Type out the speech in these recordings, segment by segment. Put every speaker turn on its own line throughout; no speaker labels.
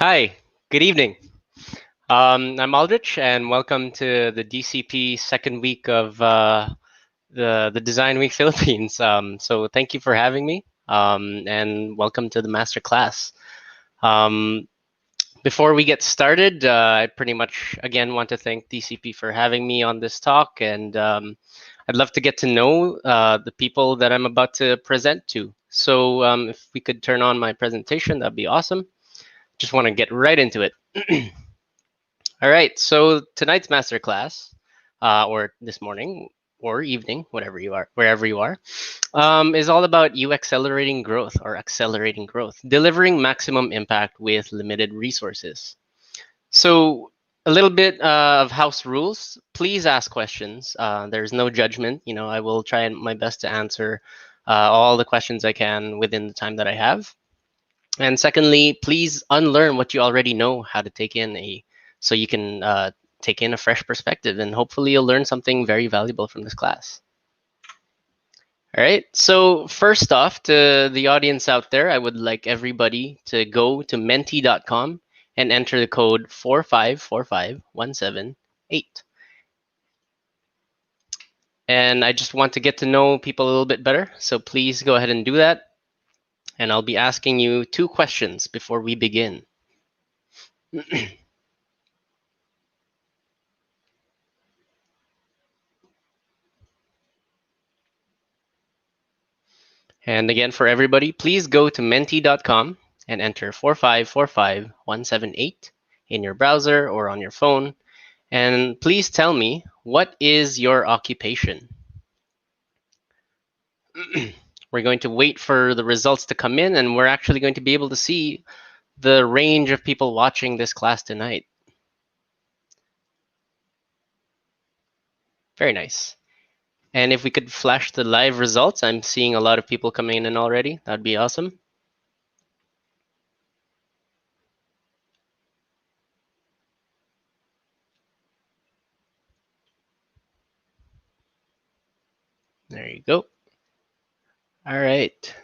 Hi, good evening. I'm Aldrich, and welcome to the DCP second week of the Design Week Philippines. So thank you for having me, and welcome to the masterclass. Um, Before we get started, I pretty much again want to thank DCP for having me on this talk, and I'd love to get to know the people that I'm about to present to. So if we could turn on my presentation, that'd be awesome. Just want to get right into it. All right, so tonight's masterclass, or this morning or evening, whatever you are, wherever you are, is all about UXelerating growth or accelerating growth, delivering maximum impact with limited resources. So a little bit of house rules. Please ask questions. There's no judgment. I will try my best to answer all the questions I can within the time that I have. And secondly, please unlearn what you already know how to take in so you can take in a fresh perspective, and hopefully you'll learn something very valuable from this class. All right, so first off, to the audience out there, I would like everybody to go to menti.com and enter the code 4545178. And I just want to get to know people a little bit better, so please go ahead and do that. And I'll be asking you 2 questions before we begin. And again, for everybody, please go to menti.com and enter 4545178 in your browser or on your phone. And please tell me, what is your occupation? We're going to wait for the results to come in, and we're actually going to be able to see the range of people watching this class tonight. Very nice. And if we could flash the live results, I'm seeing a lot of people coming in already. That'd be awesome. There you go. All right.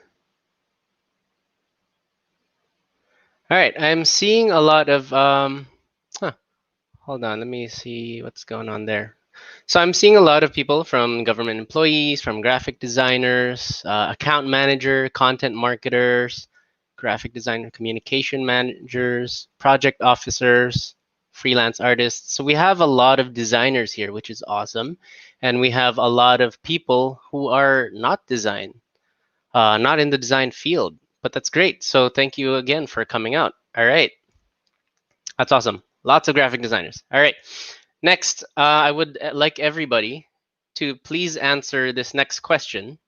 All right, I'm seeing a lot of, hold on, let me see what's going on there. So I'm seeing a lot of people from government employees, from graphic designers, account manager, content marketers, graphic designer, communication managers, project officers, freelance artists. So we have a lot of designers here, which is awesome. And we have a lot of people who are not not in the design field, but that's great. So thank you again for coming out. All right. That's awesome. Lots of graphic designers. All right. Next, I would like everybody to please answer this next question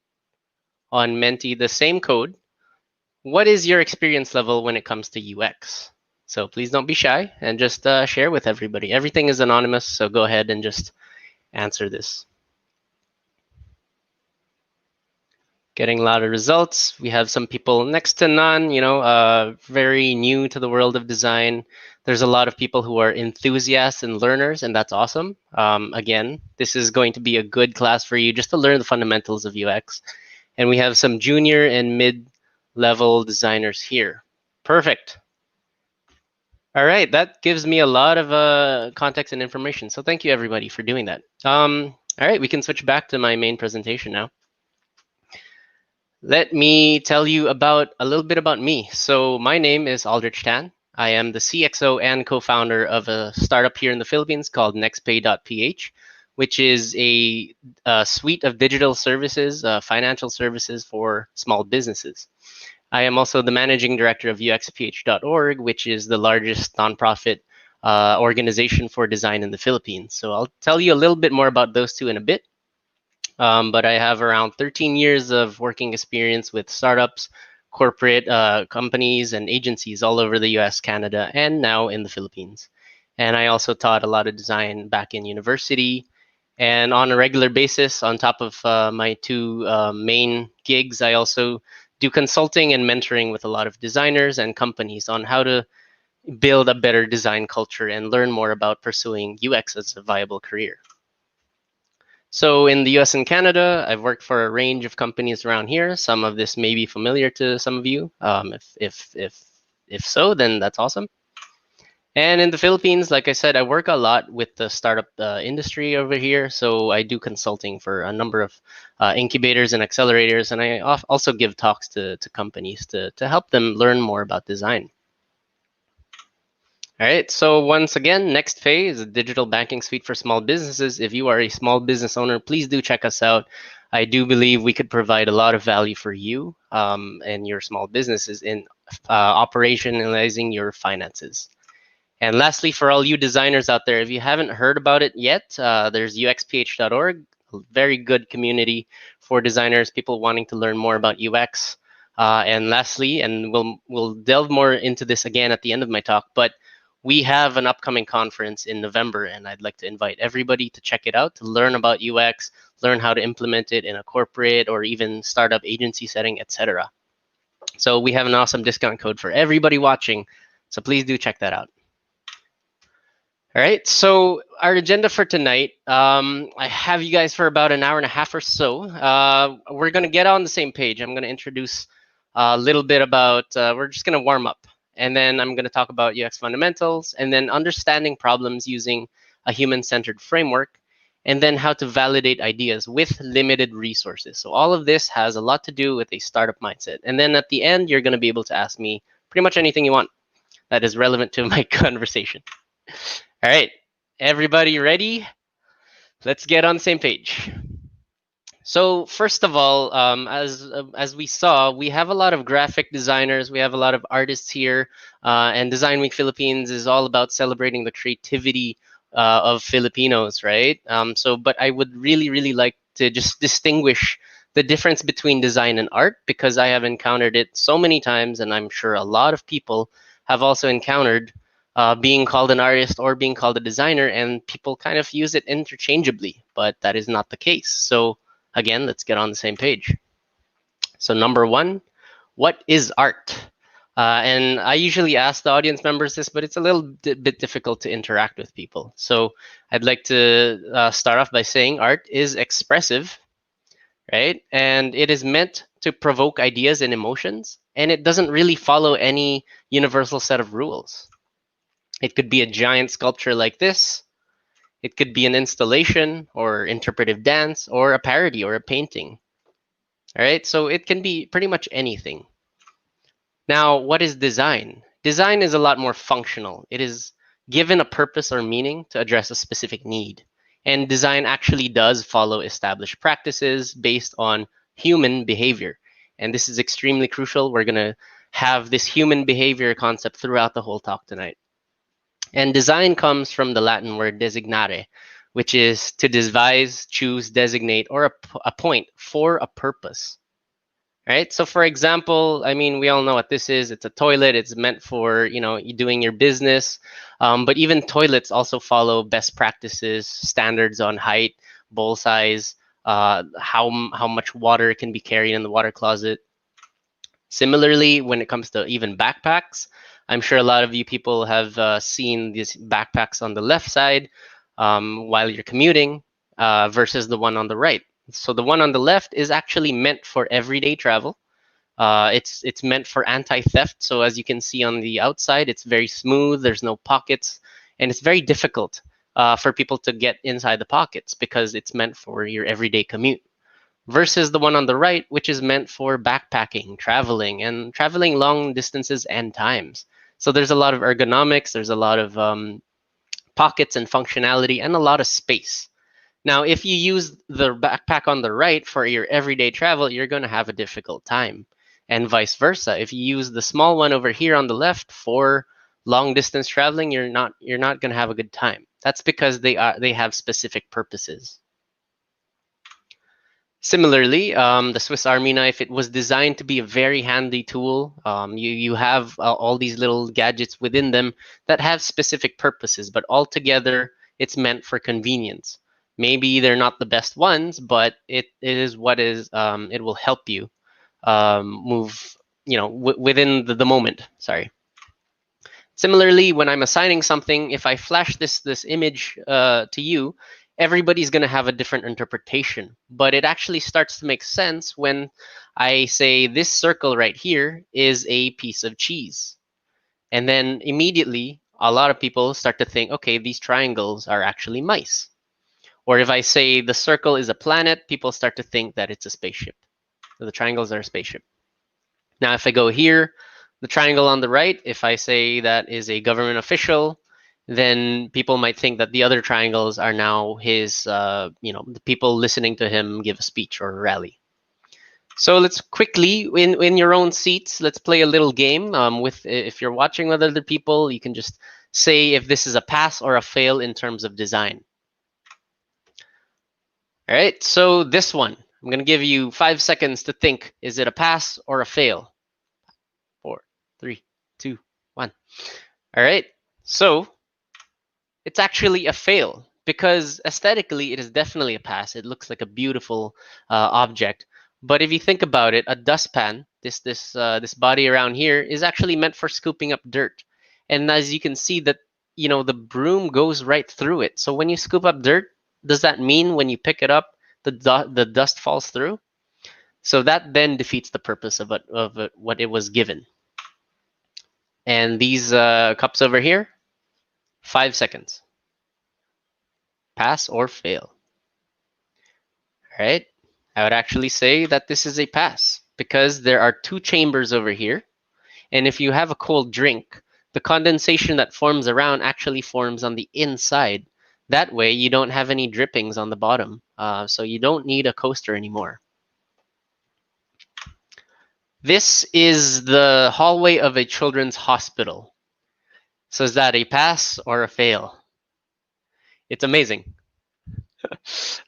on Menti, the same code. What is your experience level when it comes to UX? So please don't be shy and just share with everybody. Everything is anonymous, so go ahead and just answer this. Getting a lot of results. We have some people next to none, very new to the world of design. There's a lot of people who are enthusiasts and learners, and that's awesome. Again, this is going to be a good class for you just to learn the fundamentals of UX. And we have some junior and mid-level designers here. Perfect. All right, that gives me a lot of context and information. So thank you, everybody, for doing that. All right, we can switch back to my main presentation now. Let me tell you about a little bit about me. So my name is Aldrich Tan. I am the CXO and co-founder of a startup here in the Philippines called nextpay.ph, which is a suite of digital services, financial services for small businesses. I am also the managing director of uxph.org, which is the largest nonprofit organization for design in the Philippines. So I'll tell you a little bit more about those two in a bit. But I have around 13 years of working experience with startups, corporate companies, and agencies all over the US, Canada, and now in the Philippines. And I also taught a lot of design back in university. And on a regular basis, on top of my 2 main gigs, I also do consulting and mentoring with a lot of designers and companies on how to build a better design culture and learn more about pursuing UX as a viable career. So in the US and Canada, I've worked for a range of companies around here. Some of this may be familiar to some of you. If so, then that's awesome. And in the Philippines, like I said, I work a lot with the startup industry over here. So I do consulting for a number of incubators and accelerators, and I also give talks to companies to help them learn more about design. All right. So once again, next phase, a digital banking suite for small businesses. If you are a small business owner, please do check us out. I do believe we could provide a lot of value for you and your small businesses in operationalizing your finances. And lastly, for all you designers out there, if you haven't heard about it yet, there's uxph.org, a very good community for designers, people wanting to learn more about UX. And lastly, and we'll delve more into this again at the end of my talk, but we have an upcoming conference in November, and I'd like to invite everybody to check it out, to learn about UX, learn how to implement it in a corporate or even startup agency setting, etc. So we have an awesome discount code for everybody watching, so please do check that out. All right, so our agenda for tonight, I have you guys for about an hour and a half or so. We're going to get on the same page. I'm going to introduce a little bit about, we're just going to warm up. And then I'm going to talk about UX fundamentals and then understanding problems using a human-centered framework, and then how to validate ideas with limited resources. So all of this has a lot to do with a startup mindset. And then at the end, you're going to be able to ask me pretty much anything you want that is relevant to my conversation. All right, everybody ready? Let's get on the same page. So first of all, as we saw, we have a lot of graphic designers, we have a lot of artists here, and Design Week Philippines is all about celebrating the creativity of Filipinos, right? But I would really like to just distinguish the difference between design and art, because I have encountered it so many times, and I'm sure a lot of people have also encountered being called an artist or being called a designer, and people kind of use it interchangeably, but that is not the case. So again, let's get on the same page. So number one, what is art? And I usually ask the audience members this, but it's a little bit difficult to interact with people. So I'd like to start off by saying art is expressive, right? And it is meant to provoke ideas and emotions, and it doesn't really follow any universal set of rules. It could be a giant sculpture like this. It could be an installation or interpretive dance or a parody or a painting. All right, so it can be pretty much anything. Now, what is design? Design is a lot more functional. It is given a purpose or meaning to address a specific need. And design actually does follow established practices based on human behavior. And this is extremely crucial. We're going to have this human behavior concept throughout the whole talk tonight. And design comes from the Latin word designare, which is to devise, choose, designate, or appoint for a purpose. Right? So for example, I mean, we all know what this is. It's a toilet. It's meant for, you know, you doing your business. But even toilets also follow best practices, standards on height, bowl size, how much water can be carried in the water closet. Similarly, when it comes to even backpacks, I'm sure a lot of you people have seen these backpacks on the left side while you're commuting versus the one on the right. So the one on the left is actually meant for everyday travel. It's meant for anti-theft. So as you can see on the outside, it's very smooth. There's no pockets, and it's very difficult for people to get inside the pockets because it's meant for your everyday commute. Versus the one on the right, which is meant for backpacking, and traveling long distances and times. So there's a lot of ergonomics, there's a lot of pockets and functionality, and a lot of space. Now, if you use the backpack on the right for your everyday travel, you're going to have a difficult time. And vice versa. If you use the small one over here on the left for long distance traveling, you're not going to have a good time. That's because they have specific purposes. Similarly, the Swiss Army knife, it was designed to be a very handy tool. You have all these little gadgets within them that have specific purposes, but altogether, it's meant for convenience. Maybe they're not the best ones, but it is what is. It will help you move, you know, within the moment. Sorry. Similarly, when I'm assigning something, if I flash this image to you, everybody's going to have a different interpretation. But it actually starts to make sense when I say this circle right here is a piece of cheese. And then immediately a lot of people start to think, okay, these triangles are actually mice. Or if I say the circle is a planet, people start to think that it's a spaceship. So the triangles are a spaceship. Now, if I go here, the triangle on the right, if I say that is a government official, then people might think that the other triangles are now his, the people listening to him give a speech or a rally. So let's quickly, in your own seats, let's play a little game. If you're watching with other people, you can just say if this is a pass or a fail in terms of design. All right, so this one, I'm going to give you 5 seconds to think. Is it a pass or a fail? 4, 3, 2, 1. All right, so it's actually a fail because aesthetically it is definitely a pass. It looks like a beautiful object. But if you think about it, a dustpan, this body around here, is actually meant for scooping up dirt. And as you can see that, the broom goes right through it. So when you scoop up dirt, does that mean when you pick it up, the dust falls through? So that then defeats the purpose of what it was given. And these cups over here, 5 seconds. Pass or fail. All right. I would actually say that this is a pass because there are 2 chambers over here. And if you have a cold drink, the condensation that forms around actually forms on the inside. That way you don't have any drippings on the bottom. So you don't need a coaster anymore. This is the hallway of a children's hospital. So is that a pass or a fail? It's amazing.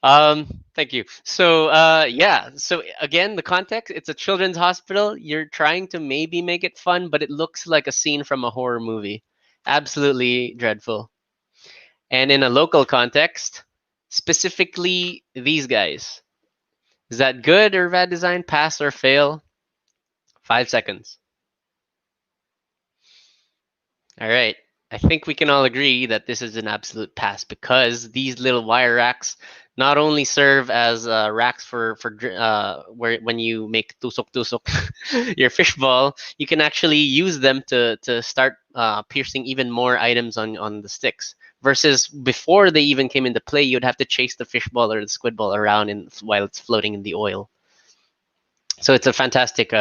Thank you. So yeah, so again, the context, it's a children's hospital. You're trying to maybe make it fun, but it looks like a scene from a horror movie. Absolutely dreadful. And in a local context, specifically these guys. Is that good or bad design? Pass or fail? 5 seconds. All right. I think we can all agree that this is an absolute pass because these little wire racks not only serve as racks for where when you make tusok your fishball, you can actually use them to start piercing even more items on the sticks. Versus before they even came into play, you'd have to chase the fishball or the squid ball around while it's floating in the oil. So it's a fantastic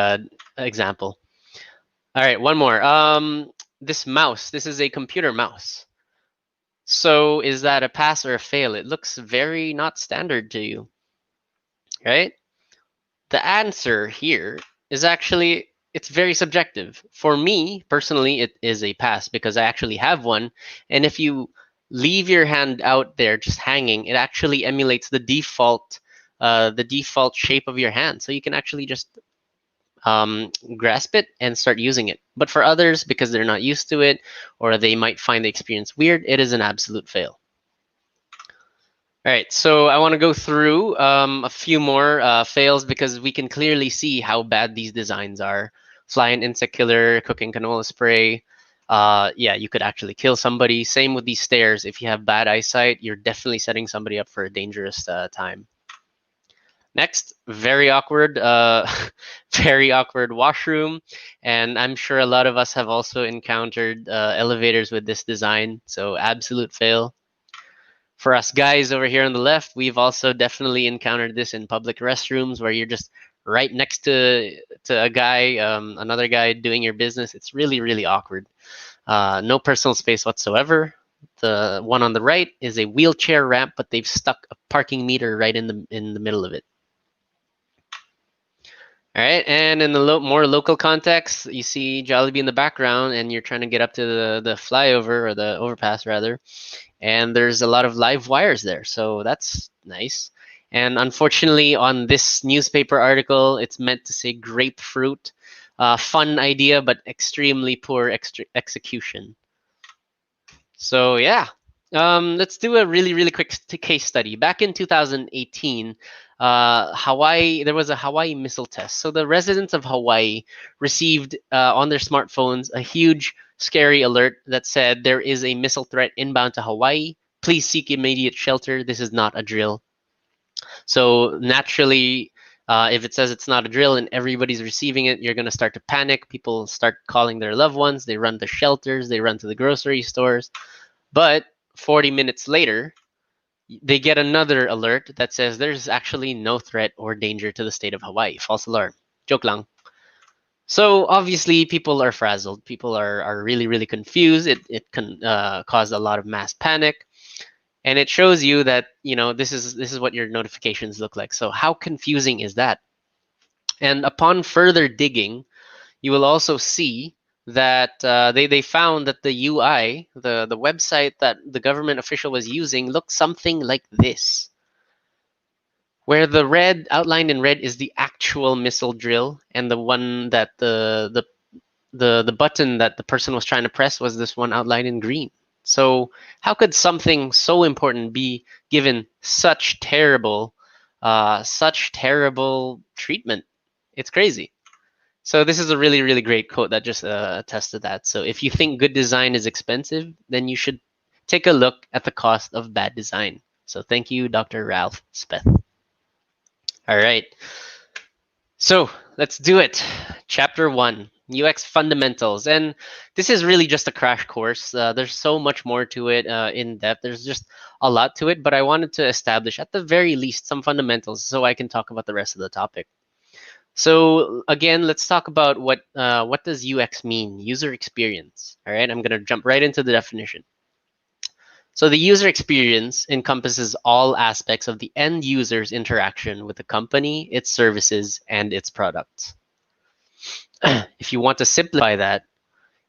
example. All right, one more. This mouse, this is a computer mouse. So is that a pass or a fail? It looks very not standard to you, right? The answer here is actually, it's very subjective. For me, personally, it is a pass because I actually have one. And if you leave your hand out there just hanging, it actually emulates the default shape of your hand. So you can actually just grasp it and start using it. But for others, because they're not used to it or they might find the experience weird, it is an absolute fail. All right, so I want to go through a few more fails because we can clearly see how bad these designs are. Flying insect killer, cooking canola spray. Yeah, you could actually kill somebody. Same with these stairs. If you have bad eyesight, you're definitely setting somebody up for a dangerous time. Next, very awkward, very awkward washroom. And I'm sure a lot of us have also encountered elevators with this design. So absolute fail. For us guys over here on the left, we've also definitely encountered this in public restrooms where you're just right next to a guy, another guy doing your business. It's really, really awkward. No personal space whatsoever. The one on the right is a wheelchair ramp, but they've stuck a parking meter right in the middle of it. All right, and in the more local context, you see Jollibee in the background, and you're trying to get up to the flyover or the overpass rather, and there's a lot of live wires there, so that's nice. And unfortunately, on this newspaper article, it's meant to say grapefruit. Fun idea, but extremely poor execution. So yeah, let's do a really, really quick case study. Back in 2018, Hawaii, there was a Hawaii missile test. So the residents of Hawaii received on their smartphones a huge, scary alert that said there is a missile threat inbound to Hawaii. Please seek immediate shelter. This is not a drill. So naturally, If it says it's not a drill and everybody's receiving it, you're going to start to panic. People start calling their loved ones. They run to shelters. They run to the grocery stores. But 40 minutes later, they get another alert that says there's actually no threat or danger to the state of Hawaii. False alarm. Joke lang. So obviously people are frazzled. People are really, really confused. It can cause a lot of mass panic. And it shows you that, this is what your notifications look like. So how confusing is that? And upon further digging, you will also see that they found that the UI, the website that the government official was using, looked something like this, where the red outlined in red is the actual missile drill, and the one that the button that the person was trying to press was this one outlined in green. So how could something so important be given such terrible treatment? It's crazy. So this is a really, really great quote that just attests to that. So if you think good design is expensive, then you should take a look at the cost of bad design. So thank you, Dr. Ralph Speth. All right. So let's do it. Chapter 1, UX fundamentals. And this is really just a crash course. There's so much more to it in depth. There's just a lot to it, but I wanted to establish at the very least some fundamentals so I can talk about the rest of the topic. So again, let's talk about what does UX mean, user experience. All right, I'm going to jump right into the definition. So the user experience encompasses all aspects of the end user's interaction with the company, its services, and its products. If you want to simplify that,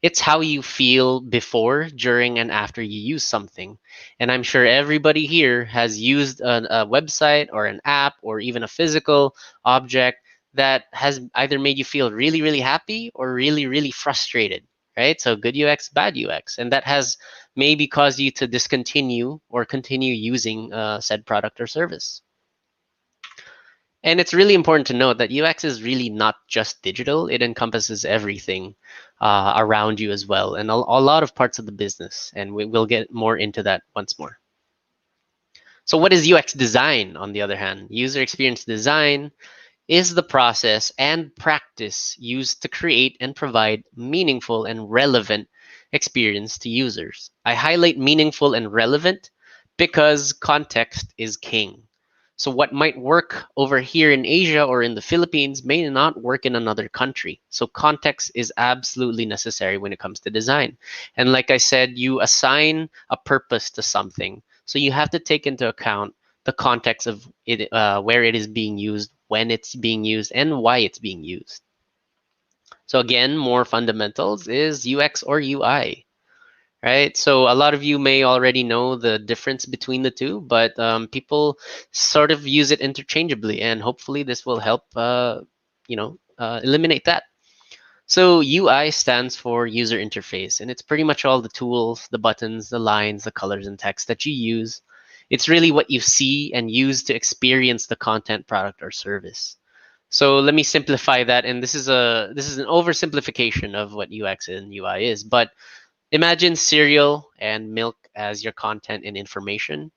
it's how you feel before, during, and after you use something. And I'm sure everybody here has used a website or an app or even a physical object that has either made you feel really, really happy or really, really frustrated, right? So good UX, bad UX. And that has maybe caused you to discontinue or continue using said product or service. And it's really important to note that UX is really not just digital. It encompasses everything around you as well, and a lot of parts of the business. And we'll get more into that once more. So what is UX design, on the other hand? User experience design is the process and practice used to create and provide meaningful and relevant experience to users. I highlight meaningful and relevant because context is king. So what might work over here in Asia or in the Philippines may not work in another country. So context is absolutely necessary when it comes to design. And like I said, you assign a purpose to something. So you have to take into account the context of it, where it is being used, when it's being used, and why it's being used. So again, more fundamentals is UX or UI. Right, so a lot of you may already know the difference between the two, but people sort of use it interchangeably, and hopefully this will help, eliminate that. So UI stands for user interface, and it's pretty much all the tools, the buttons, the lines, the colors, and text that you use. It's really what you see and use to experience the content, product, or service. So let me simplify that, and this is an oversimplification of what UX and UI is, but imagine cereal and milk as your content and information.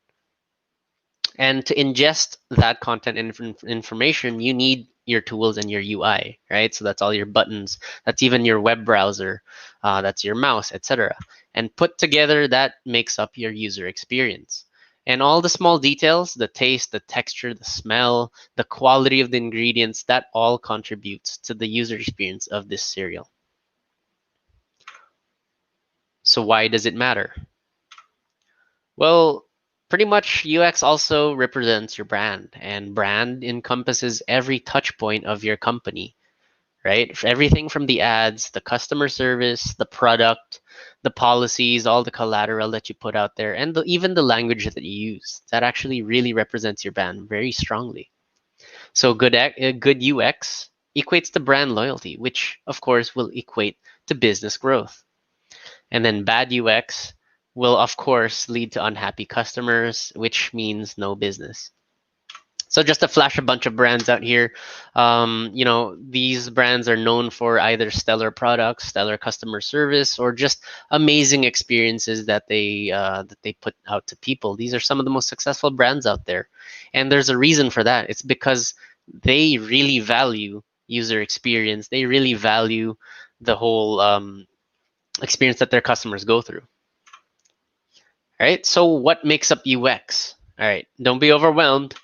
And to ingest that content and information, you need your tools and your UI, right? So that's all your buttons. That's even your web browser. That's your mouse, etc. And put together, that makes up your user experience. And all the small details, the taste, the texture, the smell, the quality of the ingredients, that all contributes to the user experience of this cereal. So why does it matter? Well, pretty much UX also represents your brand, and brand encompasses every touch point of your company, right? Everything from the ads, the customer service, the product, the policies, all the collateral that you put out there, and even the language that you use. That actually really represents your brand very strongly. So good UX equates to brand loyalty, which of course will equate to business growth. And then bad UX will, of course, lead to unhappy customers, which means no business. So just to flash a bunch of brands out here, these brands are known for either stellar products, stellar customer service, or just amazing experiences that they put out to people. These are some of the most successful brands out there, and there's a reason for that. It's because they really value user experience. They really value the whole experience that their customers go through. All right, so what makes up UX? All right, don't be overwhelmed,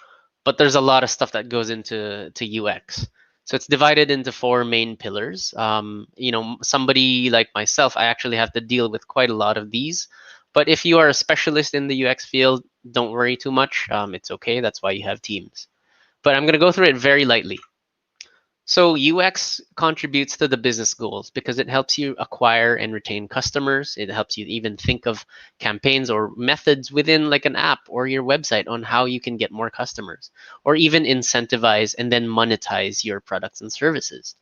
but there's a lot of stuff that goes into UX. So it's divided into four main pillars. Somebody like myself, I actually have to deal with quite a lot of these. But if you are a specialist in the UX field, don't worry too much. It's okay. That's why you have teams. But I'm going to go through it very lightly. So UX contributes to the business goals because it helps you acquire and retain customers. It helps you even think of campaigns or methods within like an app or your website on how you can get more customers, or even incentivize and then monetize your products and services.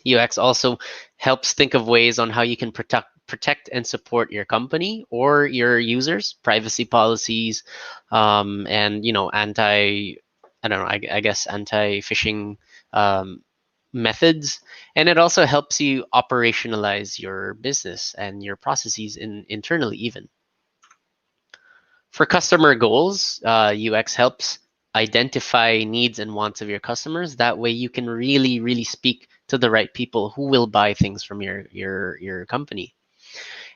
UX also helps think of ways on how you can protect and support your company or your users, privacy policies, and I don't know, I guess anti-phishing methods. And it also helps you operationalize your business and your processes internally even. For customer goals, UX helps identify needs and wants of your customers. That way you can really, really speak to the right people who will buy things from your company.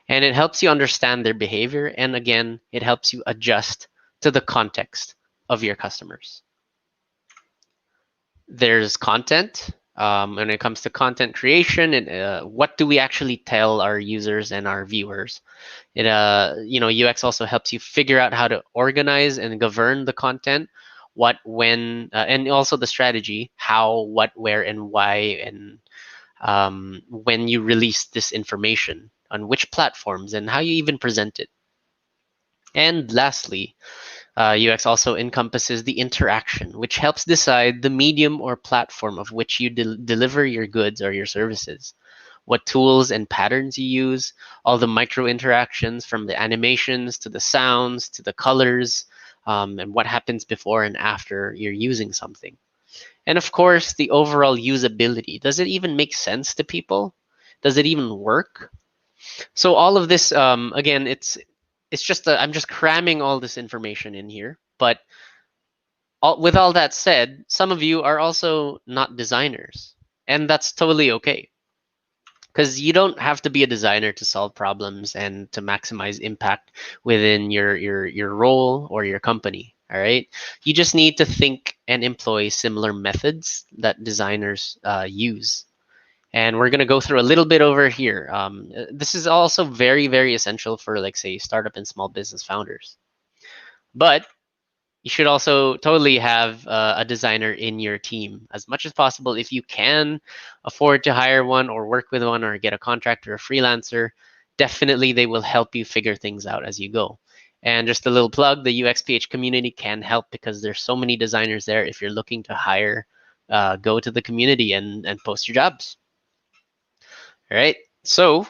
And it helps you understand their behavior. And again, it helps you adjust to the context of your customers. There's content. When it comes to content creation, and what do we actually tell our users and our viewers? UX also helps you figure out how to organize and govern the content, what, when, and also the strategy, how, what, where, and why, and when you release this information on which platforms and how you even present it. And lastly, UX also encompasses the interaction, which helps decide the medium or platform of which you deliver your goods or your services, what tools and patterns you use, all the micro interactions from the animations to the sounds to the colors, and what happens before and after you're using something. And of course, the overall usability. Does it even make sense to people? Does it even work? So all of this, again, it's just I'm just cramming all this information in here. But with all that said, some of you are also not designers, and that's totally okay. Because you don't have to be a designer to solve problems and to maximize impact within your role or your company. All right, you just need to think and employ similar methods that designers use. And we're going to go through a little bit over here. This is also very, very essential for, like, say, startup and small business founders. But you should also totally have a designer in your team as much as possible. If you can afford to hire one or work with one or get a contractor or a freelancer, definitely they will help you figure things out as you go. And just a little plug, the UXPH community can help because there's so many designers there. If you're looking to hire, go to the community and post your jobs. All right, so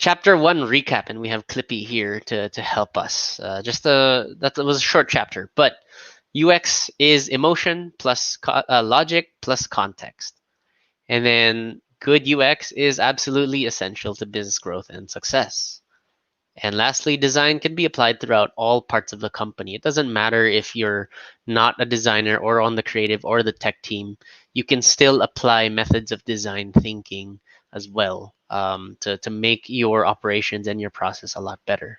Chapter 1 recap, and we have Clippy here to help us. That was a short chapter, but UX is emotion plus logic plus context. And then good UX is absolutely essential to business growth and success. And lastly, design can be applied throughout all parts of the company. It doesn't matter if you're not a designer or on the creative or the tech team, you can still apply methods of design thinking as well to make your operations and your process a lot better.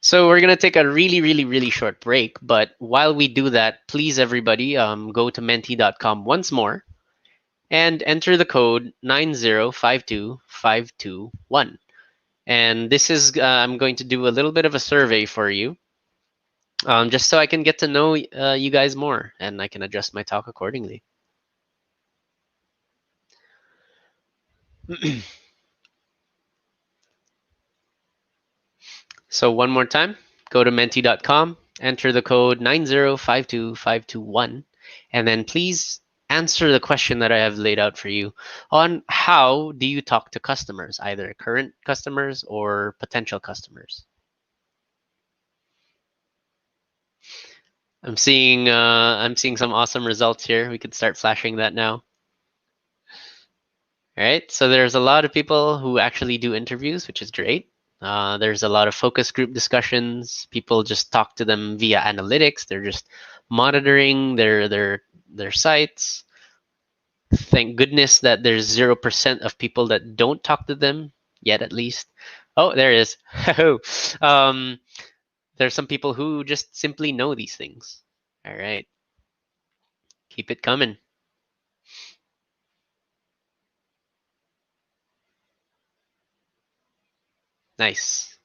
So we're going to take a really, really, really short break. But while we do that, please, everybody, go to menti.com once more and enter the code 9052521. And this is, I'm going to do a little bit of a survey for you, just so I can get to know you guys more and I can adjust my talk accordingly. So one more time, go to menti.com, enter the code 9052521, and then please answer the question that I have laid out for you on how do you talk to customers, either current customers or potential customers. I'm seeing some awesome results here. We could start flashing that now. All right, so there's a lot of people who actually do interviews, which is great. There's a lot of focus group discussions. People just talk to them via analytics. They're just monitoring their sites. Thank goodness that there's 0% of people that don't talk to them yet, at least. Oh, there it is. um, there's some people who just simply know these things. All right. Keep it coming. Nice.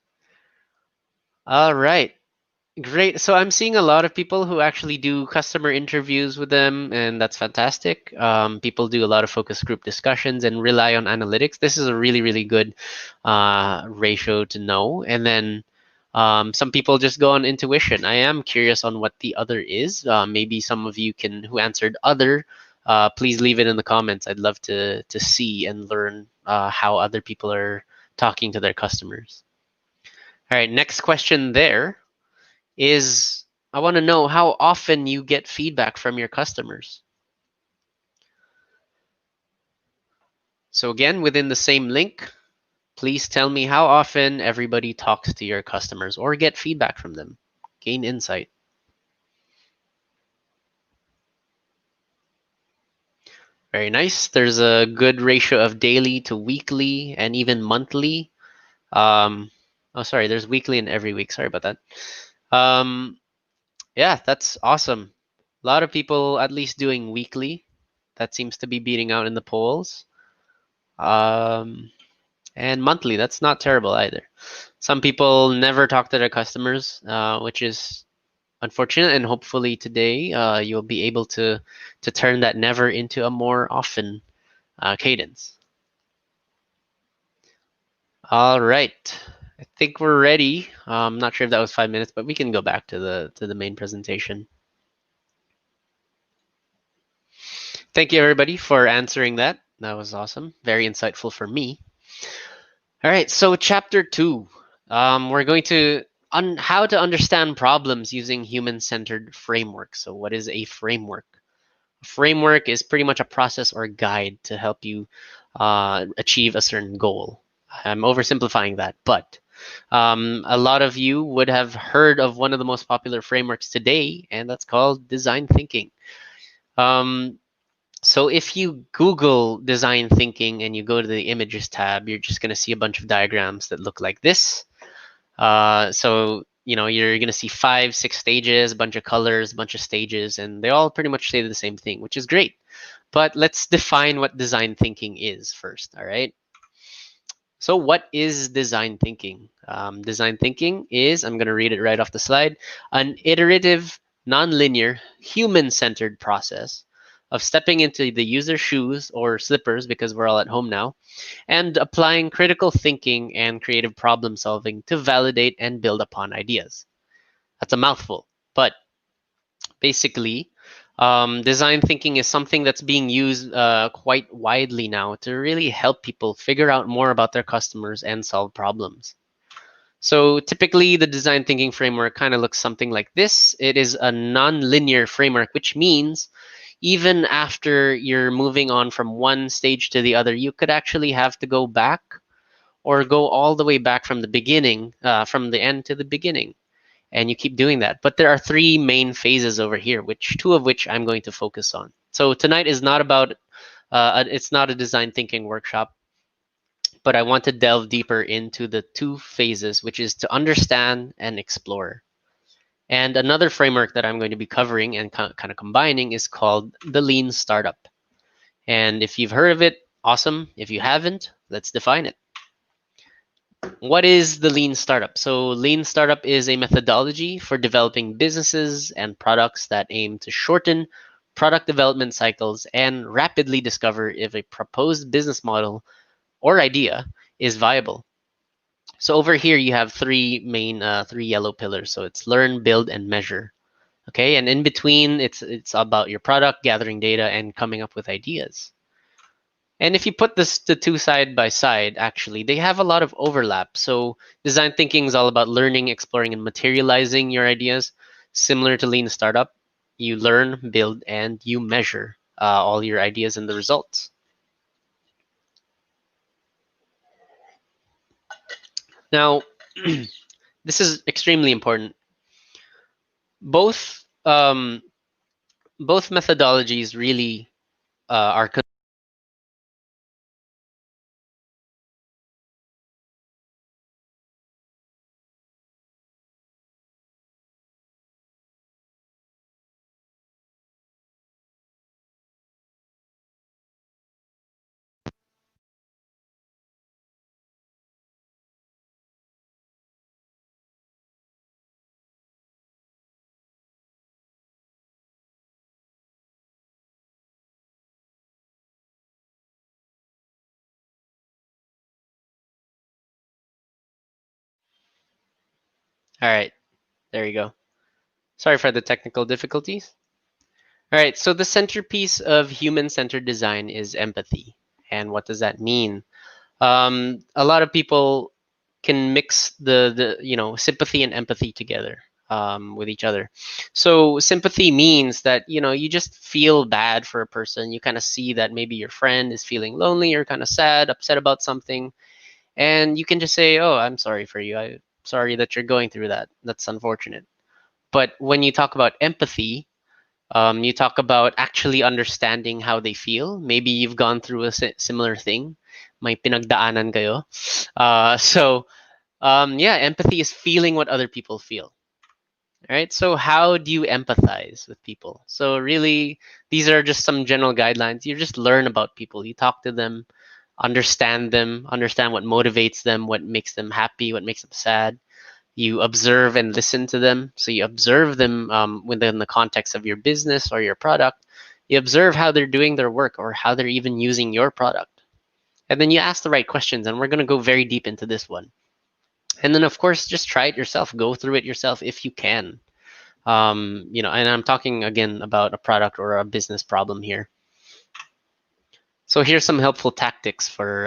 All right. Great. So I'm seeing a lot of people who actually do customer interviews with them, and that's fantastic. People do a lot of focus group discussions and rely on analytics. This is a really, really good ratio to know. And then some people just go on intuition. I am curious on what the other is. Maybe some of you can who answered other. Please leave it in the comments. I'd love to see and learn how other people are talking to their customers. All right, next question there is I want to know how often you get feedback from your customers. So again, within the same link, please tell me how often everybody talks to your customers or get feedback from them. Gain insight. Very nice. There's a good ratio of daily to weekly and even monthly. Oh, sorry, there's weekly and every week. Sorry about that. Yeah, that's awesome. A lot of people at least doing weekly. That seems to be beating out in the polls. And monthly, that's not terrible either. Some people never talk to their customers, which is unfortunate. And hopefully today you'll be able to turn that never into a more often cadence. All right. I think we're ready. I'm not sure if that was 5 minutes, but we can go back to the main presentation. Thank you everybody for answering that. That was awesome. Very insightful for me. All right, so chapter 2. We're going to how to understand problems using human-centered framework. So what is a framework? A framework is pretty much a process or guide to help you achieve a certain goal. I'm oversimplifying that, but a lot of you would have heard of one of the most popular frameworks today, and that's called design thinking. So if you Google design thinking and you go to the images tab, you're just going to see a bunch of diagrams that look like this. So you're going to see 5, 6 stages, a bunch of colors, a bunch of stages, and they all pretty much say the same thing, which is great. But let's define what design thinking is first, all right? So what is design thinking? Design thinking is, I'm going to read it right off the slide, an iterative, nonlinear, human-centered process of stepping into the user's shoes or slippers, because we're all at home now, and applying critical thinking and creative problem solving to validate and build upon ideas. That's a mouthful, but basically, design thinking is something that's being used quite widely now to really help people figure out more about their customers and solve problems. So typically, the design thinking framework kind of looks something like this. It is a non-linear framework, which means even after you're moving on from one stage to the other, you could actually have to go back or go all the way back from the beginning, from the end to the beginning. And you keep doing that. But there are 3 main phases over here, which 2 of which I'm going to focus on. So tonight is not about, it's not a design thinking workshop, but I want to delve deeper into the 2 phases, which is to understand and explore. And another framework that I'm going to be covering and kind of combining is called the Lean Startup. And if you've heard of it, awesome. If you haven't, let's define it. What is the Lean Startup? So Lean Startup is a methodology for developing businesses and products that aim to shorten product development cycles and rapidly discover if a proposed business model or idea is viable. So over here you have 3 main 3 yellow pillars. So it's learn, build, and measure. Okay, and in between it's about your product, gathering data, and coming up with ideas. And if you put the 2 side by side, actually, they have a lot of overlap. So design thinking is all about learning, exploring, and materializing your ideas. Similar to Lean Startup, you learn, build, and you measure all your ideas and the results. Now, this is extremely important. Both both methodologies really are. All right, there you go. Sorry for the technical difficulties. All right, so the centerpiece of human-centered design is empathy. And what does that mean? A lot of people can mix the sympathy and empathy together with each other. So sympathy means that you just feel bad for a person. You kind of see that maybe your friend is feeling lonely or kind of sad, upset about something, and you can just say, "Oh, I'm sorry for you. I'm sorry that you're going through that. That's unfortunate." But when you talk about empathy, you talk about actually understanding how they feel. Maybe you've gone through a similar thing. May pinagdaanan kayo. Yeah, empathy is feeling what other people feel. All right. So how do you empathize with people? So really, these are just some general guidelines. You just learn about people. You talk to them, understand what motivates them, what makes them happy, what makes them sad. You observe and listen to them. So you observe them within the context of your business or your product. You observe how they're doing their work or how they're even using your product. And then you ask the right questions. And we're going to go very deep into this one. And then, of course, just try it yourself. Go through it yourself if you can. And I'm talking again about a product or a business problem here. So here's some helpful tactics for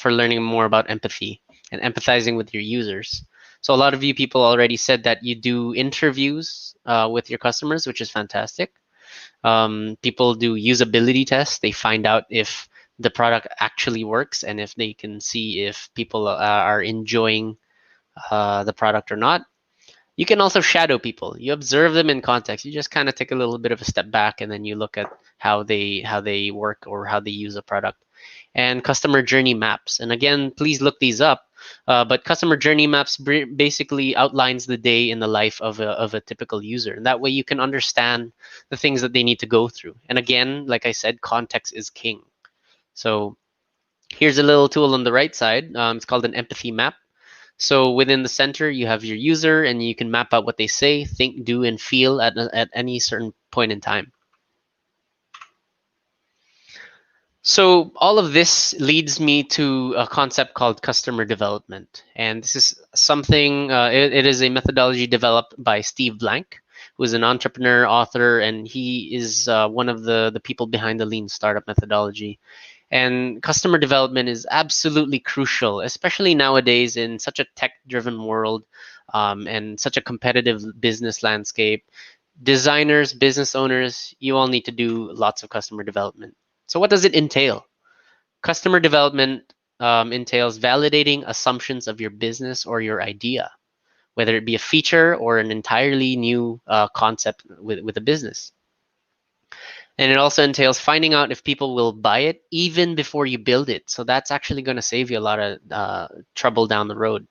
learning more about empathy and empathizing with your users. So a lot of you people already said that you do interviews with your customers, which is fantastic. People do usability tests. They find out if the product actually works and if they can see if people are enjoying the product or not. You can also shadow people. You observe them in context. You just kind of take a little bit of a step back and then you look at how they work or how they use a product. And customer journey maps. And again, please look these up. But customer journey maps basically outlines the day in the life of a typical user. And that way you can understand the things that they need to go through. And again, like I said, context is king. So here's a little tool on the right side. It's called an empathy map. So within the center, you have your user, and you can map out what they say, think, do, and feel at any certain point in time. So all of this leads me to a concept called customer development. And this is something, it is a methodology developed by Steve Blank, who is an entrepreneur, author, and he is one of the people behind the lean startup methodology. And customer development is absolutely crucial, especially nowadays in such a tech-driven world and such a competitive business landscape. Designers, business owners, you all need to do lots of customer development. So what does it entail? Customer development entails validating assumptions of your business or your idea, whether it be a feature or an entirely new concept with a business. And it also entails finding out if people will buy it even before you build it. So that's actually going to save you a lot of trouble down the road.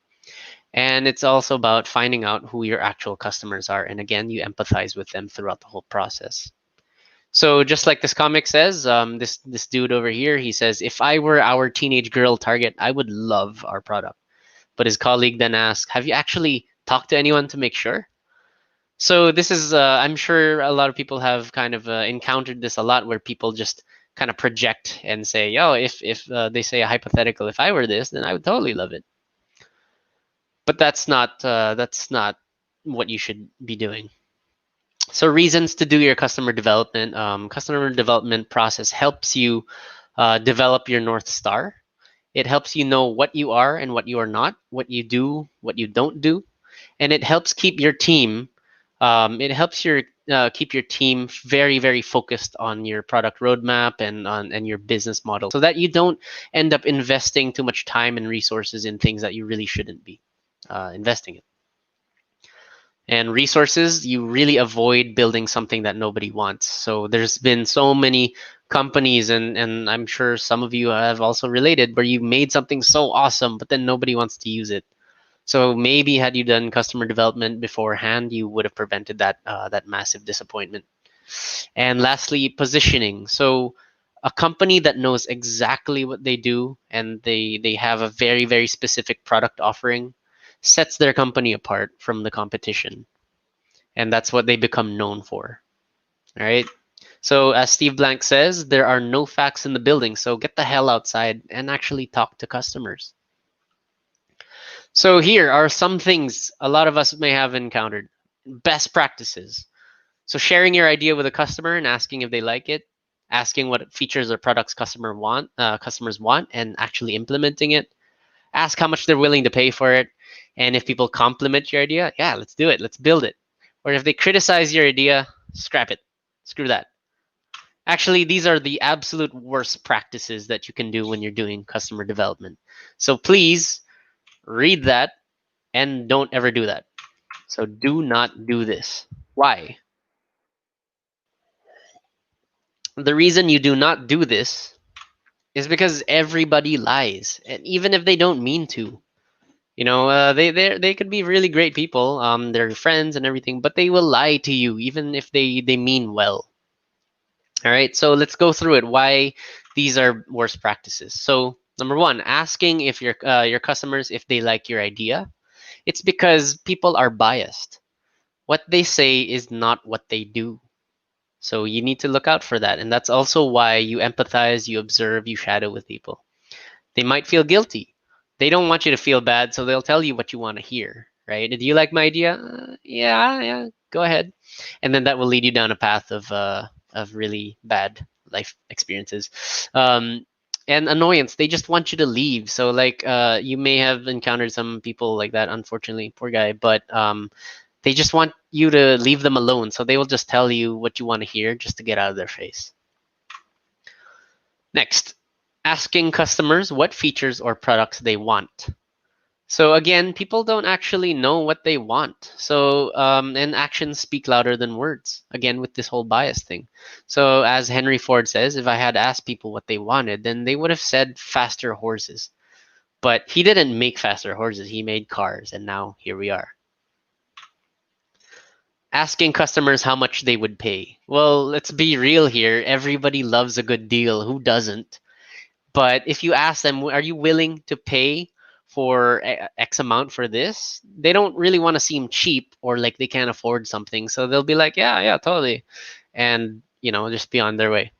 And it's also about finding out who your actual customers are. And again, you empathize with them throughout the whole process. So just like this comic says, this dude over here, he says, if I were our teenage girl target, I would love our product. But his colleague then asks, have you actually talked to anyone to make sure? So this is, I'm sure a lot of people have kind of encountered this a lot, where people just kind of project and say, "Oh, if they say a hypothetical, if I were this, then I would totally love it." But that's not what you should be doing. So reasons to do your customer development. Customer development process helps you develop your North Star. It helps you know what you are and what you are not, what you do, what you don't do, and it helps keep your team It helps your keep your team very, very focused on your product roadmap and your business model, so that you don't end up investing too much time and resources in things that you really shouldn't be investing in. And resources, you really avoid building something that nobody wants. So there's been so many companies, and I'm sure some of you have also related, where you made something so awesome, but then nobody wants to use it. So maybe had you done customer development beforehand, you would have prevented that massive disappointment. And lastly, positioning. So a company that knows exactly what they do and they have a very, very specific product offering sets their company apart from the competition. And that's what they become known for. All right. So as Steve Blank says, there are no facts in the building. So get the hell outside and actually talk to customers. So here are some things a lot of us may have encountered. Best practices. So sharing your idea with a customer and asking if they like it, asking what features or products customers want, and actually implementing it. Ask how much they're willing to pay for it, and if people compliment your idea, yeah, let's do it, let's build it. Or if they criticize your idea, scrap it, screw that. Actually, these are the absolute worst practices that you can do when you're doing customer development. So please read that and don't ever do that. So do not do this. Why? The reason you do not do this is because everybody lies, and even if they don't mean to. They could be really great people. They're friends and everything, but they will lie to you even if they mean well. All right, so let's go through it. Why these are worst practices? So number one, asking if your customers if they like your idea. It's because people are biased. What they say is not what they do. So you need to look out for that. And that's also why you empathize, you observe, you shadow with people. They might feel guilty. They don't want you to feel bad, so they'll tell you what you want to hear, right? Do you like my idea? Yeah, go ahead. And then that will lead you down a path of really bad life experiences. And annoyance, they just want you to leave. So like you may have encountered some people like that, unfortunately, poor guy, but they just want you to leave them alone. So they will just tell you what you want to hear just to get out of their face. Next, asking customers what features or products they want. So again, people don't actually know what they want. So and actions speak louder than words. Again, with this whole bias thing. So as Henry Ford says, if I had asked people what they wanted, then they would have said faster horses. But he didn't make faster horses. He made cars, and now here we are. Asking customers how much they would pay. Well, let's be real here. Everybody loves a good deal. Who doesn't? But if you ask them, are you willing to pay for X amount for this? They don't really want to seem cheap or like they can't afford something. So they'll be like, yeah, totally. And, just be on their way.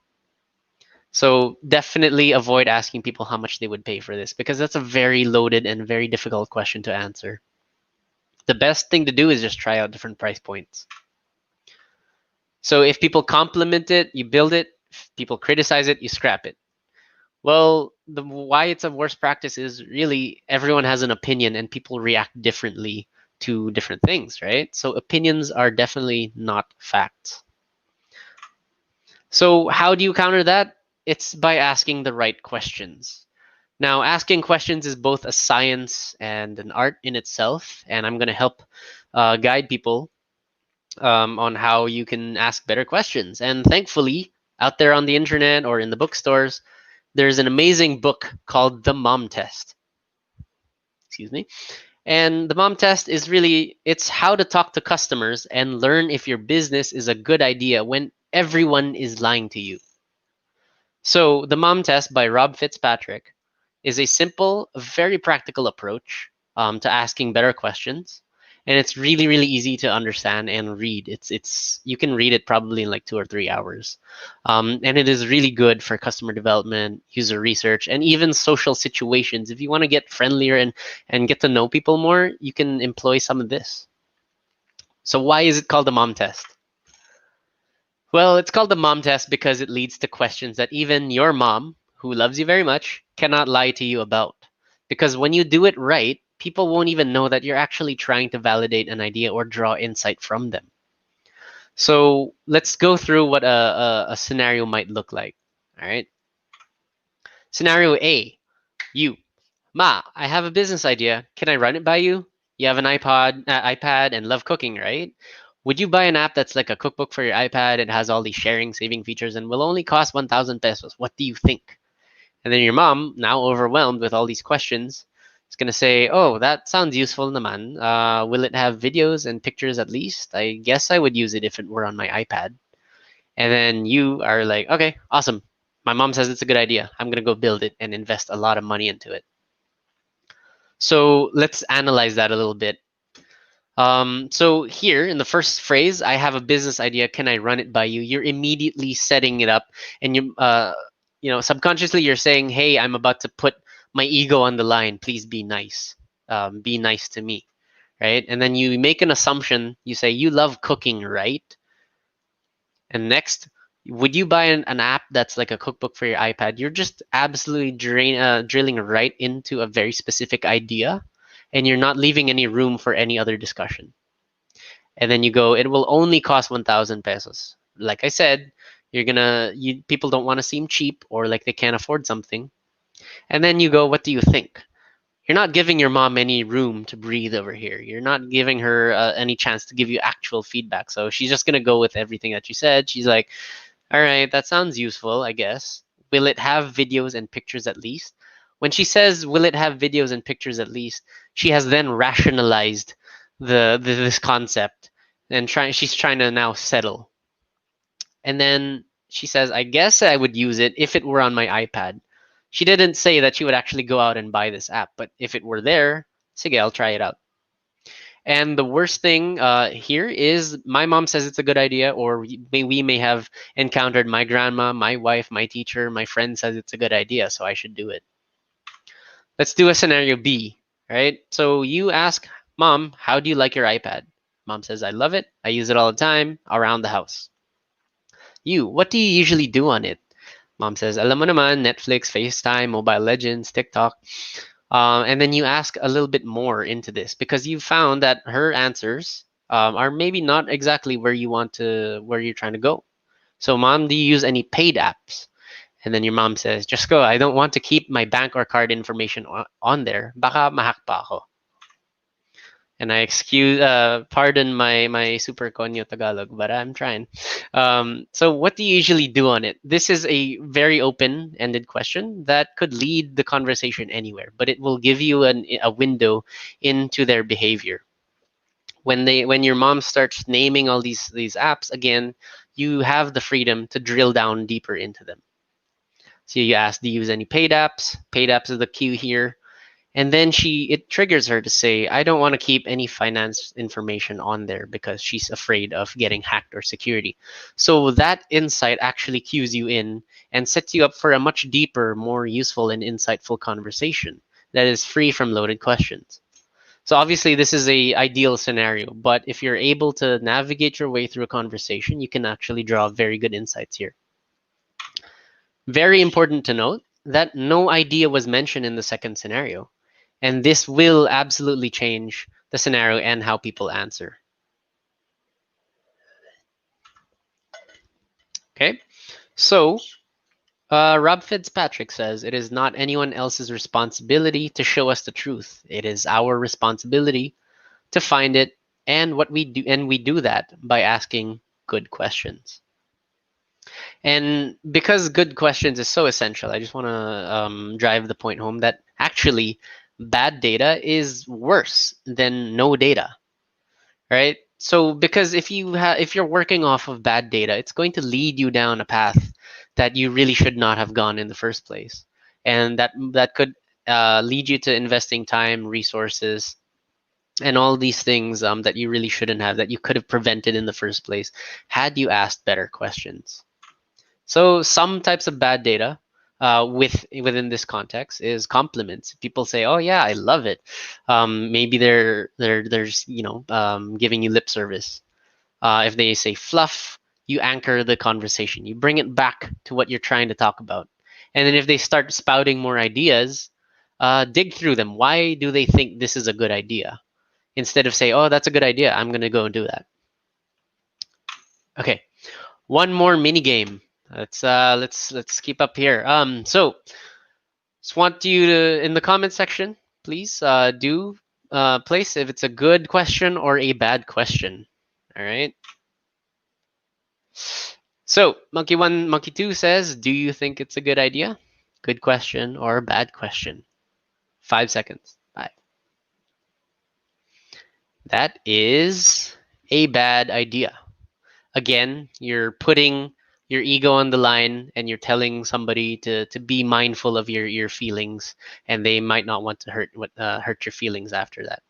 So definitely avoid asking people how much they would pay for this, because that's a very loaded and very difficult question to answer. The best thing to do is just try out different price points. So if people compliment it, you build it. If people criticize it, you scrap it. Well, why it's a worst practice is really everyone has an opinion and people react differently to different things, right? So opinions are definitely not facts. So how do you counter that? It's by asking the right questions. Now, asking questions is both a science and an art in itself, and I'm going to help guide people on how you can ask better questions. And thankfully, out there on the internet or in the bookstores, there's an amazing book called The Mom Test. Excuse me. And the Mom Test is really, it's how to talk to customers and learn if your business is a good idea when everyone is lying to you. So the Mom Test by Rob Fitzpatrick is a simple, very practical approach to asking better questions. And it's really, really easy to understand and read. It's you can read it probably in like 2 or 3 hours. And it is really good for customer development, user research, and even social situations. If you want to get friendlier and get to know people more, you can employ some of this. So why is it called the Mom Test? Well, it's called the Mom Test because it leads to questions that even your mom, who loves you very much, cannot lie to you about. Because when you do it right, people won't even know that you're actually trying to validate an idea or draw insight from them. So let's go through what a scenario might look like. All right. Scenario A, you. Ma, I have a business idea. Can I run it by you? You have an iPad and love cooking, right? Would you buy an app that's like a cookbook for your iPad and has all these sharing, saving features and will only cost 1,000 pesos? What do you think? And then your mom, now overwhelmed with all these questions, is going to say, oh, that sounds useful naman. Will it have videos and pictures at least? I guess I would use it if it were on my iPad. And then you are like, okay, awesome. My mom says it's a good idea. I'm going to go build it and invest a lot of money into it. So let's analyze that a little bit. So here in the first phrase, I have a business idea. Can I run it by you? You're immediately setting it up, and subconsciously you're saying, "Hey, I'm about to put my ego on the line. Please be nice. Be nice to me." Right? And then you make an assumption. You say, "You love cooking, right?" And next, would you buy an app that's like a cookbook for your iPad? You're just absolutely drilling right into a very specific idea, and you're not leaving any room for any other discussion. And then you go, it will only cost 1,000 pesos. Like I said, people don't want to seem cheap or like they can't afford something. And then you go, what do you think? You're not giving your mom any room to breathe over here. You're not giving her any chance to give you actual feedback. So she's just gonna go with everything that you said. She's like, all right, that sounds useful, I guess. Will it have videos and pictures at least? When she says, will it have videos and pictures at least, she has then rationalized this concept and she's trying to now settle. And then she says, I guess I would use it if it were on my iPad. She didn't say that she would actually go out and buy this app, but if it were there, sige, I'll try it out. And the worst thing here is my mom says it's a good idea, or we may have encountered my grandma, my wife, my teacher, my friend says it's a good idea, so I should do it. Let's do a scenario B, right? So you ask, Mom, how do you like your iPad? Mom says, I love it. I use it all the time around the house. You, what do you usually do on it? Mom says, alam mo naman, Netflix, FaceTime, Mobile Legends, TikTok. And then you ask a little bit more into this because you found that her answers are maybe not exactly where you're trying to go. So, Mom, do you use any paid apps? And then your mom says, just go. I don't want to keep my bank or card information on there. Baka mahack pa ako. And pardon my super conyo Tagalog, but I'm trying. So what do you usually do on it? This is a very open-ended question that could lead the conversation anywhere, but it will give you a window into their behavior. When your mom starts naming all these apps, again, you have the freedom to drill down deeper into them. So you ask, do you use any paid apps? Paid apps is the cue here. And then it triggers her to say, I don't want to keep any finance information on there because she's afraid of getting hacked or security. So that insight actually cues you in and sets you up for a much deeper, more useful and insightful conversation that is free from loaded questions. So obviously this is a ideal scenario, but if you're able to navigate your way through a conversation, you can actually draw very good insights here. Very important to note that no idea was mentioned in the second scenario. And this will absolutely change the scenario and how people answer. Okay, so Rob Fitzpatrick says, it is not anyone else's responsibility to show us the truth. It is our responsibility to find it, and we do that by asking good questions. And because good questions is so essential, I just want to drive the point home that actually bad data is worse than no data, right? So because if you're working off of bad data, it's going to lead you down a path that you really should not have gone in the first place, and that could lead you to investing time, resources, and all these things that you really shouldn't have, that you could have prevented in the first place had you asked better questions. So some types of bad data within this context is compliments. People say, "Oh yeah, I love it." Maybe they're giving you lip service. If they say fluff, you anchor the conversation. You bring it back to what you're trying to talk about. And then if they start spouting more ideas, dig through them. Why do they think this is a good idea? Instead of say, "Oh, that's a good idea. I'm going to go and do that." Okay, one more mini game. Let's keep up here. So just want you to in the comment section, please do place if it's a good question or a bad question. All right. So monkey one, monkey two says, "Do you think it's a good idea? Good question or bad question?" 5 seconds. Five. That is a bad idea. Again, you're putting your ego on the line and you're telling somebody to be mindful of your feelings, and they might not want to hurt your feelings after that.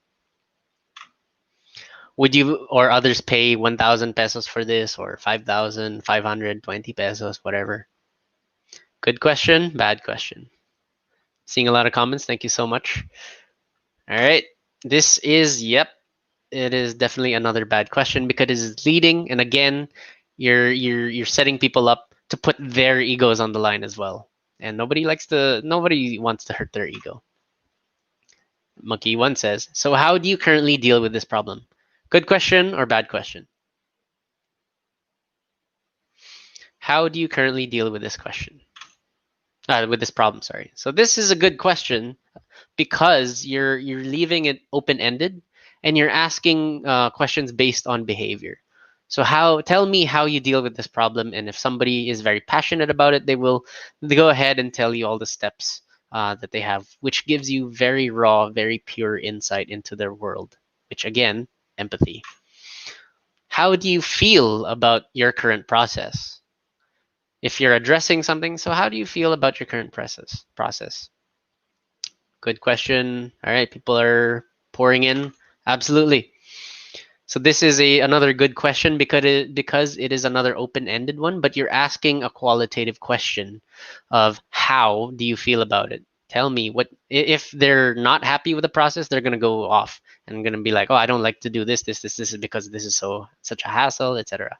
Would you or others pay 1,000 pesos for this, or 5,520 pesos, whatever? Good question, bad question. Seeing a lot of comments. Thank you so much. All right. This is, yep, it is definitely another bad question because it is leading, and again, you're setting people up to put their egos on the line as well. And nobody wants to hurt their ego. Monkey one says, "So how do you currently deal with this problem?" Good question or bad question? How do you currently deal with this question? With this problem, sorry. So this is a good question because you're leaving it open ended, and you're asking questions based on behavior. So tell me how you deal with this problem, and if somebody is very passionate about it, they go ahead and tell you all the steps that they have, which gives you very raw, very pure insight into their world, which again, empathy. How do you feel about your current process? If you're addressing something, so how do you feel about your current process? Good question. All right, people are pouring in. Absolutely. So this is another good question because it is another open-ended one, but you're asking a qualitative question of how do you feel about it? Tell me what if they're not happy with the process, they're gonna go off and gonna be like, oh, I don't like to do this is because this is such a hassle, etc.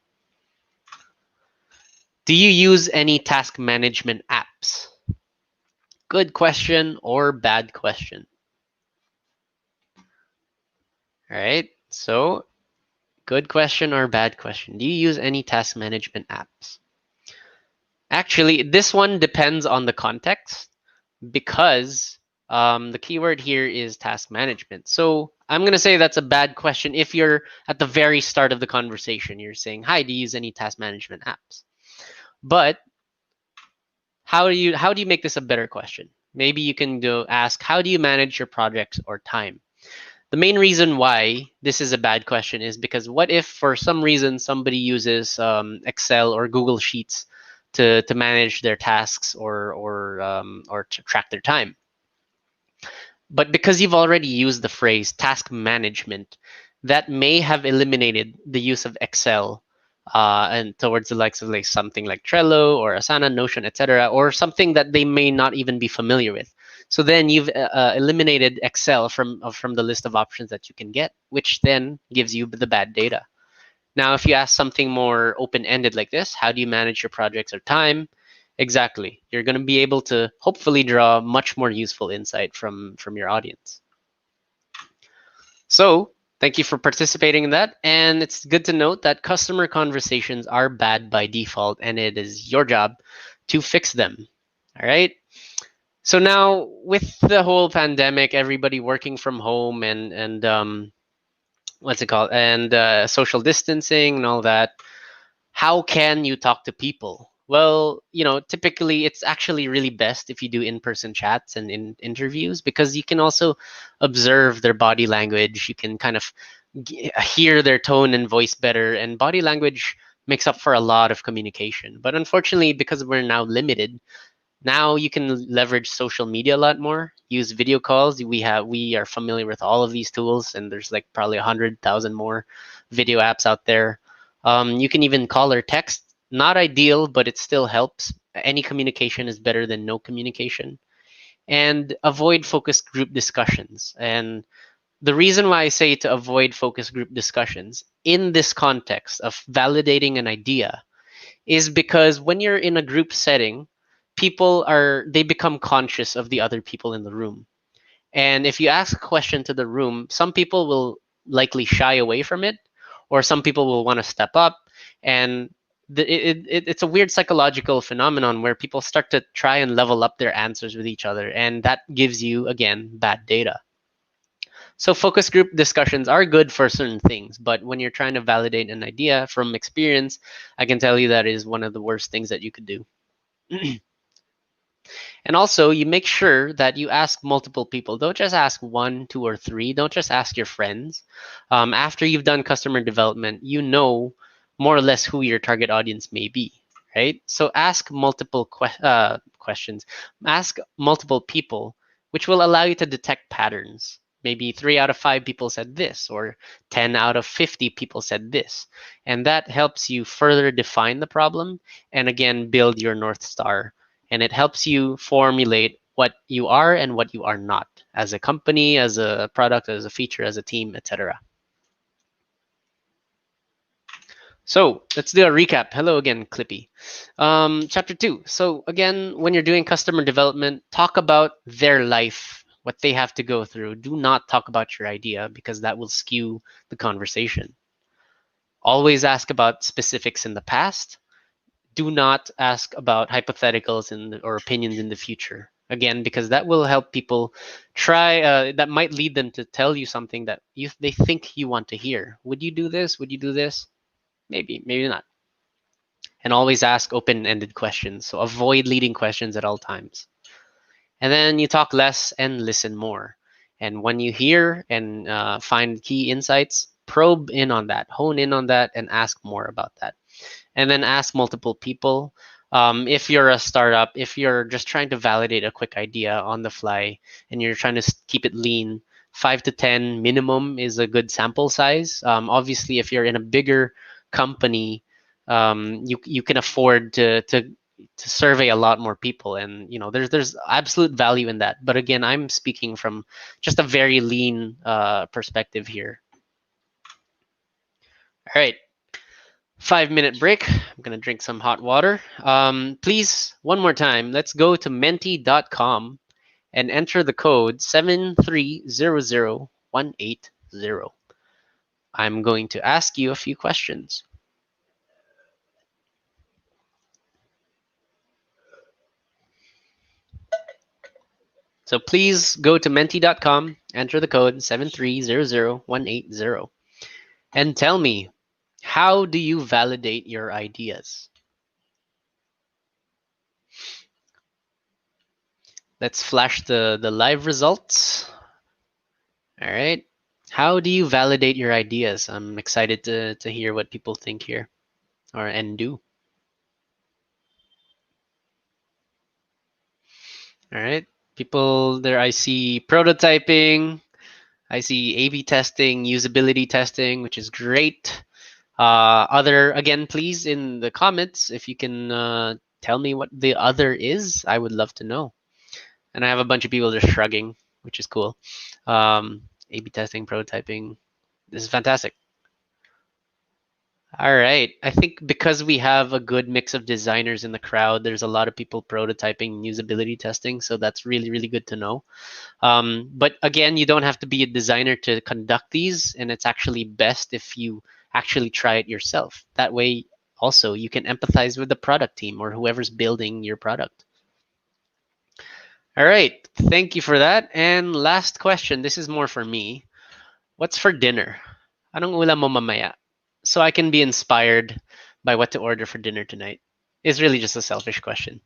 Do you use any task management apps? Good question or bad question? All right. So good question or bad question? Do you use any task management apps? Actually, this one depends on the context because the keyword here is task management. So I'm going to say that's a bad question if you're at the very start of the conversation. You're saying, hi, do you use any task management apps? But how do you make this a better question? Maybe you can ask, how do you manage your projects or time? The main reason why this is a bad question is because what if for some reason somebody uses Excel or Google Sheets to manage their tasks or to track their time? But because you've already used the phrase task management, that may have eliminated the use of Excel and towards the likes of like something like Trello or Asana, Notion, etc., or something that they may not even be familiar with. So then you've eliminated Excel from the list of options that you can get, which then gives you the bad data. Now, if you ask something more open-ended like this, how do you manage your projects or time? Exactly. You're going to be able to hopefully draw much more useful insight from your audience. So thank you for participating in that. And it's good to note that customer conversations are bad by default, and it is your job to fix them. All right. So now with the whole pandemic, everybody working from home and what's it called, and social distancing and all that, how can you talk to people? Well, typically it's actually really best if you do in-person chats and in interviews because you can also observe their body language. You can kind of hear their tone and voice better, and body language makes up for a lot of communication. But unfortunately, because we're now limited, now you can leverage social media a lot more, use video calls. We are familiar with all of these tools, and there's like probably 100,000 more video apps out there. You can even call or text. Not ideal, but it still helps. Any communication is better than no communication. And avoid focus group discussions. And the reason why I say to avoid focus group discussions in this context of validating an idea is because when you're in a group setting, they become conscious of the other people in the room. And if you ask a question to the room, some people will likely shy away from it, or some people will want to step up. And it's a weird psychological phenomenon where people start to try and level up their answers with each other, and that gives you, again, bad data. So focus group discussions are good for certain things, but when you're trying to validate an idea from experience, I can tell you that is one of the worst things that you could do. And also, you make sure that you ask multiple people. Don't just ask one, two, or three. Don't just ask your friends. After you've done customer development, you know more or less who your target audience may be, right? So ask multiple questions. Ask multiple people, which will allow you to detect patterns. Maybe 3 out of 5 people said this, or 10 out of 50 people said this. And that helps you further define the problem and, again, build your North Star, and it helps you formulate what you are and what you are not as a company, as a product, as a feature, as a team, etc. So let's do a recap. Hello again, Clippy. Chapter 2. So again, when you're doing customer development, talk about their life, what they have to go through. Do not talk about your idea, because that will skew the conversation. Always ask about specifics in the past. Do not ask about hypotheticals or opinions in the future, again, because that will help people try, that might lead them to tell you something that they think you want to hear. Would you do this? Would you do this? Maybe not. And always ask open-ended questions, so avoid leading questions at all times. And then you talk less and listen more. And when you hear and find key insights, probe in on that, hone in on that, and ask more about that. And then ask multiple people. If you're a startup, if you're just trying to validate a quick idea on the fly and you're trying to keep it lean, 5 to 10 minimum is a good sample size. Obviously, if you're in a bigger company, you can afford to survey a lot more people, and there's absolute value in that. But again, I'm speaking from just a very lean perspective here. All right. 5-minute break. I'm going to drink some hot water. Please, one more time, let's go to menti.com and enter the code 7300180. I'm going to ask you a few questions. So please go to menti.com, enter the code 7300180, and tell me, how do you validate your ideas? Let's flash the live results. All right. How do you validate your ideas? I'm excited to hear what people think here and do. All right. People there, I see prototyping. I see A/B testing, usability testing, which is great. Again, please, in the comments, if you can tell me what the other is, I would love to know. And I have a bunch of people just shrugging, which is cool. A/B testing, prototyping. This is fantastic. All right. I think because we have a good mix of designers in the crowd, there's a lot of people prototyping, usability testing. So that's really, really good to know. But again, you don't have to be a designer to conduct these. And it's actually best if you actually try it yourself. That way, also, you can empathize with the product team or whoever's building your product. All right. Thank you for that. And last question. This is more for me. What's for dinner? Anong ulam mo mamaya? So I can be inspired by what to order for dinner tonight. It's really just a selfish question.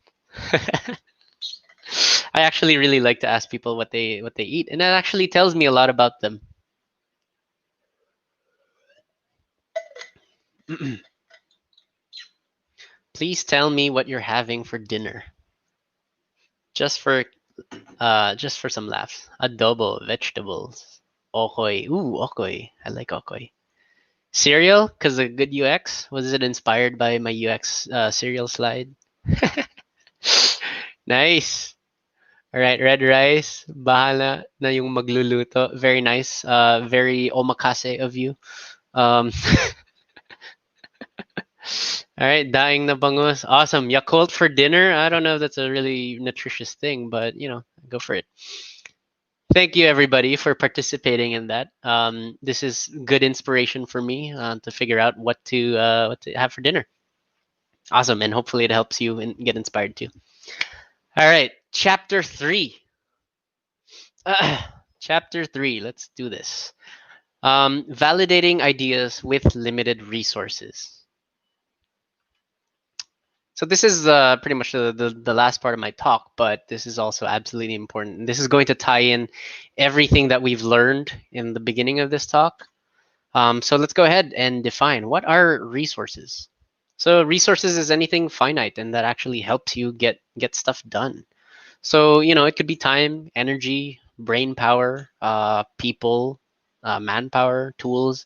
I actually really like to ask people what they eat, and that actually tells me a lot about them. Please tell me what you're having for dinner. Just for some laughs. Adobo, vegetables. Okoy. Ooh, okoy. I like okoy. Cereal, because of good UX? Was it inspired by my UX cereal slide? Nice. All right, red rice. Bahala na yung magluluto. Very nice. Very omakase of you. All right, daing na bangus. Awesome. Yakult for dinner. I don't know if that's a really nutritious thing, but go for it. Thank you, everybody, for participating in that. This is good inspiration for me to figure out what to have for dinner. Awesome, and hopefully it helps you and get inspired too. All right, chapter 3. Chapter 3. Let's do this. Validating ideas with limited resources. So this is pretty much the last part of my talk, but this is also absolutely important. This is going to tie in everything that we've learned in the beginning of this talk. So let's go ahead and define what are resources. So resources is anything finite and that actually helps you get stuff done. So it could be time, energy, brain power, people, manpower, tools,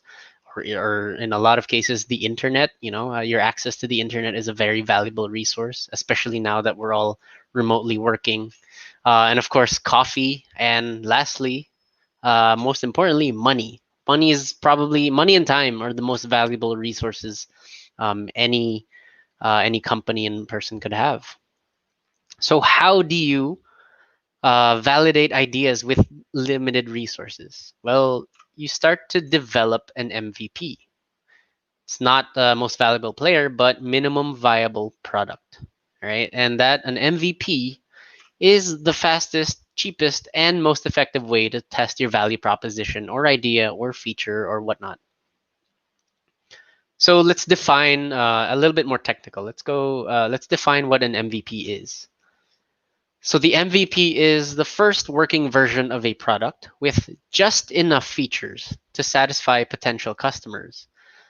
or in a lot of cases the internet. Your access to the internet is a very valuable resource, especially now that we're all remotely working. And of course, coffee, and lastly, most importantly, money. Money and time are the most valuable resources any company and person could have. So how do you validate ideas with limited resources? Well, you start to develop an MVP. It's not the most valuable player, but minimum viable product, right? And that an MVP is the fastest, cheapest, and most effective way to test your value proposition or idea or feature or whatnot. So let's define a little bit more technical. Let's go. Let's define what an MVP is. So the MVP is the first working version of a product with just enough features to satisfy potential customers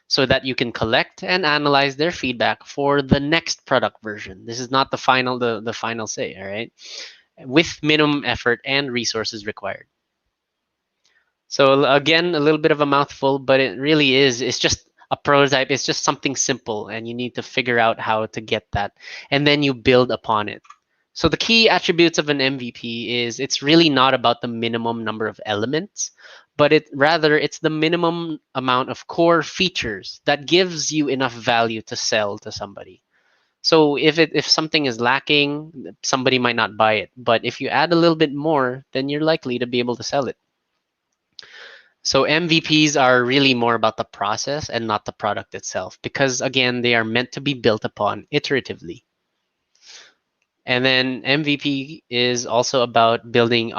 so that you can collect and analyze their feedback for the next product version. This is not the final say, all right? With minimum effort and resources required. So again, a little bit of a mouthful, but it really is. It's just a prototype. It's just something simple, and you need to figure out how to get that, and then you build upon it. So the key attributes of an MVP is it's really not about the minimum number of elements, but it's the minimum amount of core features that gives you enough value to sell to somebody. So if something is lacking, somebody might not buy it. But if you add a little bit more, then you're likely to be able to sell it. So MVPs are really more about the process and not the product itself, because again, they are meant to be built upon iteratively. And then MVP is also about avoiding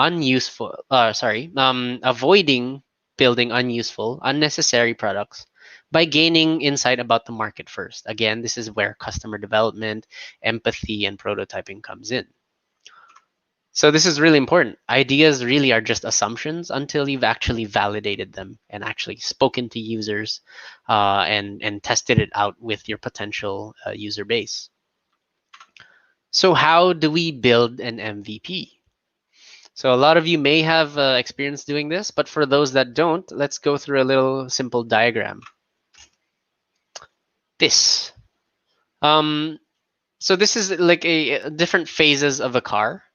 building unuseful, unnecessary products by gaining insight about the market first. Again, this is where customer development, empathy, and prototyping comes in. So this is really important. Ideas really are just assumptions until you've actually validated them and actually spoken to users and tested it out with your potential user base. So how do we build an MVP? So a lot of you may have experience doing this, but for those that don't, let's go through a little simple diagram. This. So this is like a different phases of a car.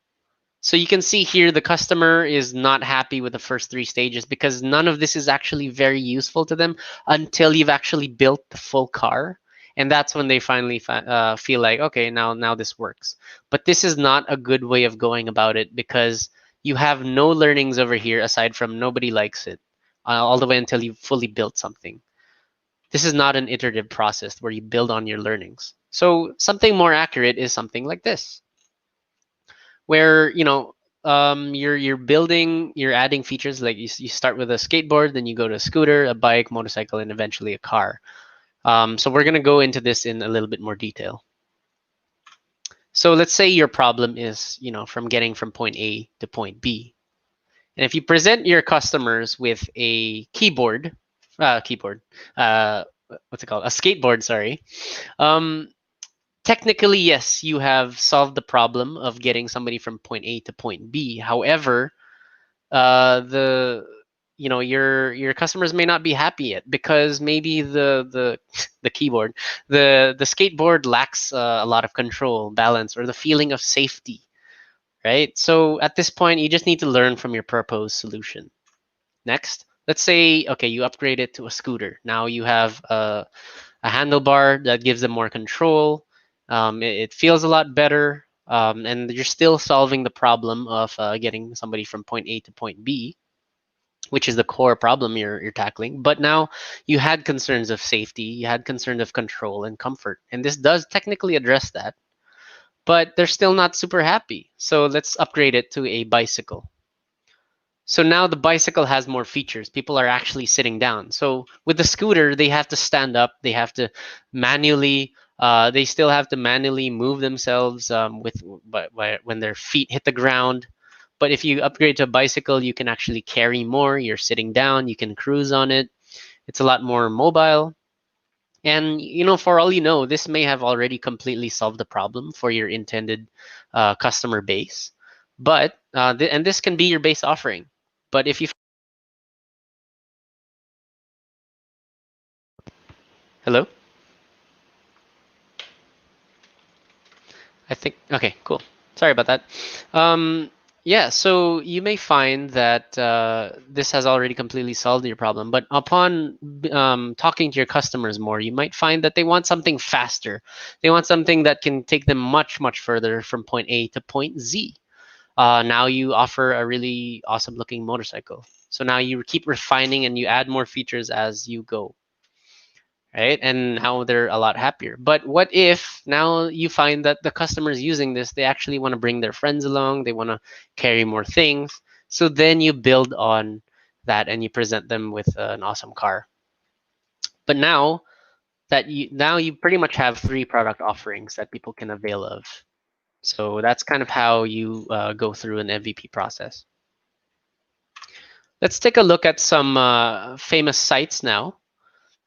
So you can see here the customer is not happy with the first 3 stages because none of this is actually very useful to them until you've actually built the full car. And that's when they finally feel like, okay, now this works. But this is not a good way of going about it because you have no learnings over here aside from nobody likes it all the way until you've fully built something. This is not an iterative process where you build on your learnings. So something more accurate is something like this, where you're adding features. Like you start with a skateboard, then you go to a scooter, a bike, motorcycle, and eventually a car. So we're going to go into this in a little bit more detail. So let's say your problem is from getting from point A to point B, and if you present your customers with a skateboard, sorry. Technically, yes, you have solved the problem of getting somebody from point A to point B. However, your customers may not be happy yet because maybe the the skateboard lacks a lot of control, balance, or the feeling of safety, right? So at this point, you just need to learn from your proposed solution. Next, let's say, okay, you upgrade it to a scooter. Now you have a handlebar that gives them more control. It feels a lot better. and you're still solving the problem of getting somebody from point A to point B, which is the core problem you're tackling. But now you had concerns of safety, you had concerns of control and comfort, and this does technically address that. But they're still not super happy. So let's upgrade it to a bicycle. So now the bicycle has more features. People are actually sitting down. So with the scooter, they have to stand up. They have to manually. They still have to manually move themselves when their feet hit the ground. But if you upgrade to a bicycle, you can actually carry more. You're sitting down. You can cruise on it. It's a lot more mobile. And for all you know, this may have already completely solved the problem for your intended customer base. But and this can be your base offering. But if you hello, I think okay, cool. Sorry about that. Um, yeah, so you may find that this has already completely solved your problem, but upon talking to your customers more, you might find that they want something faster. They want something that can take them much, much further from point A to point Z. Now you offer a really awesome looking motorcycle. So now you keep refining and you add more features as you go, right? And now they're a lot happier. But what if now you find that the customers using this, they actually want to bring their friends along, they want to carry more things. So then you build on that and you present them with an awesome car. But now you pretty much have three product offerings that people can avail of. So that's kind of how you go through an MVP process. Let's take a look at some famous sites now.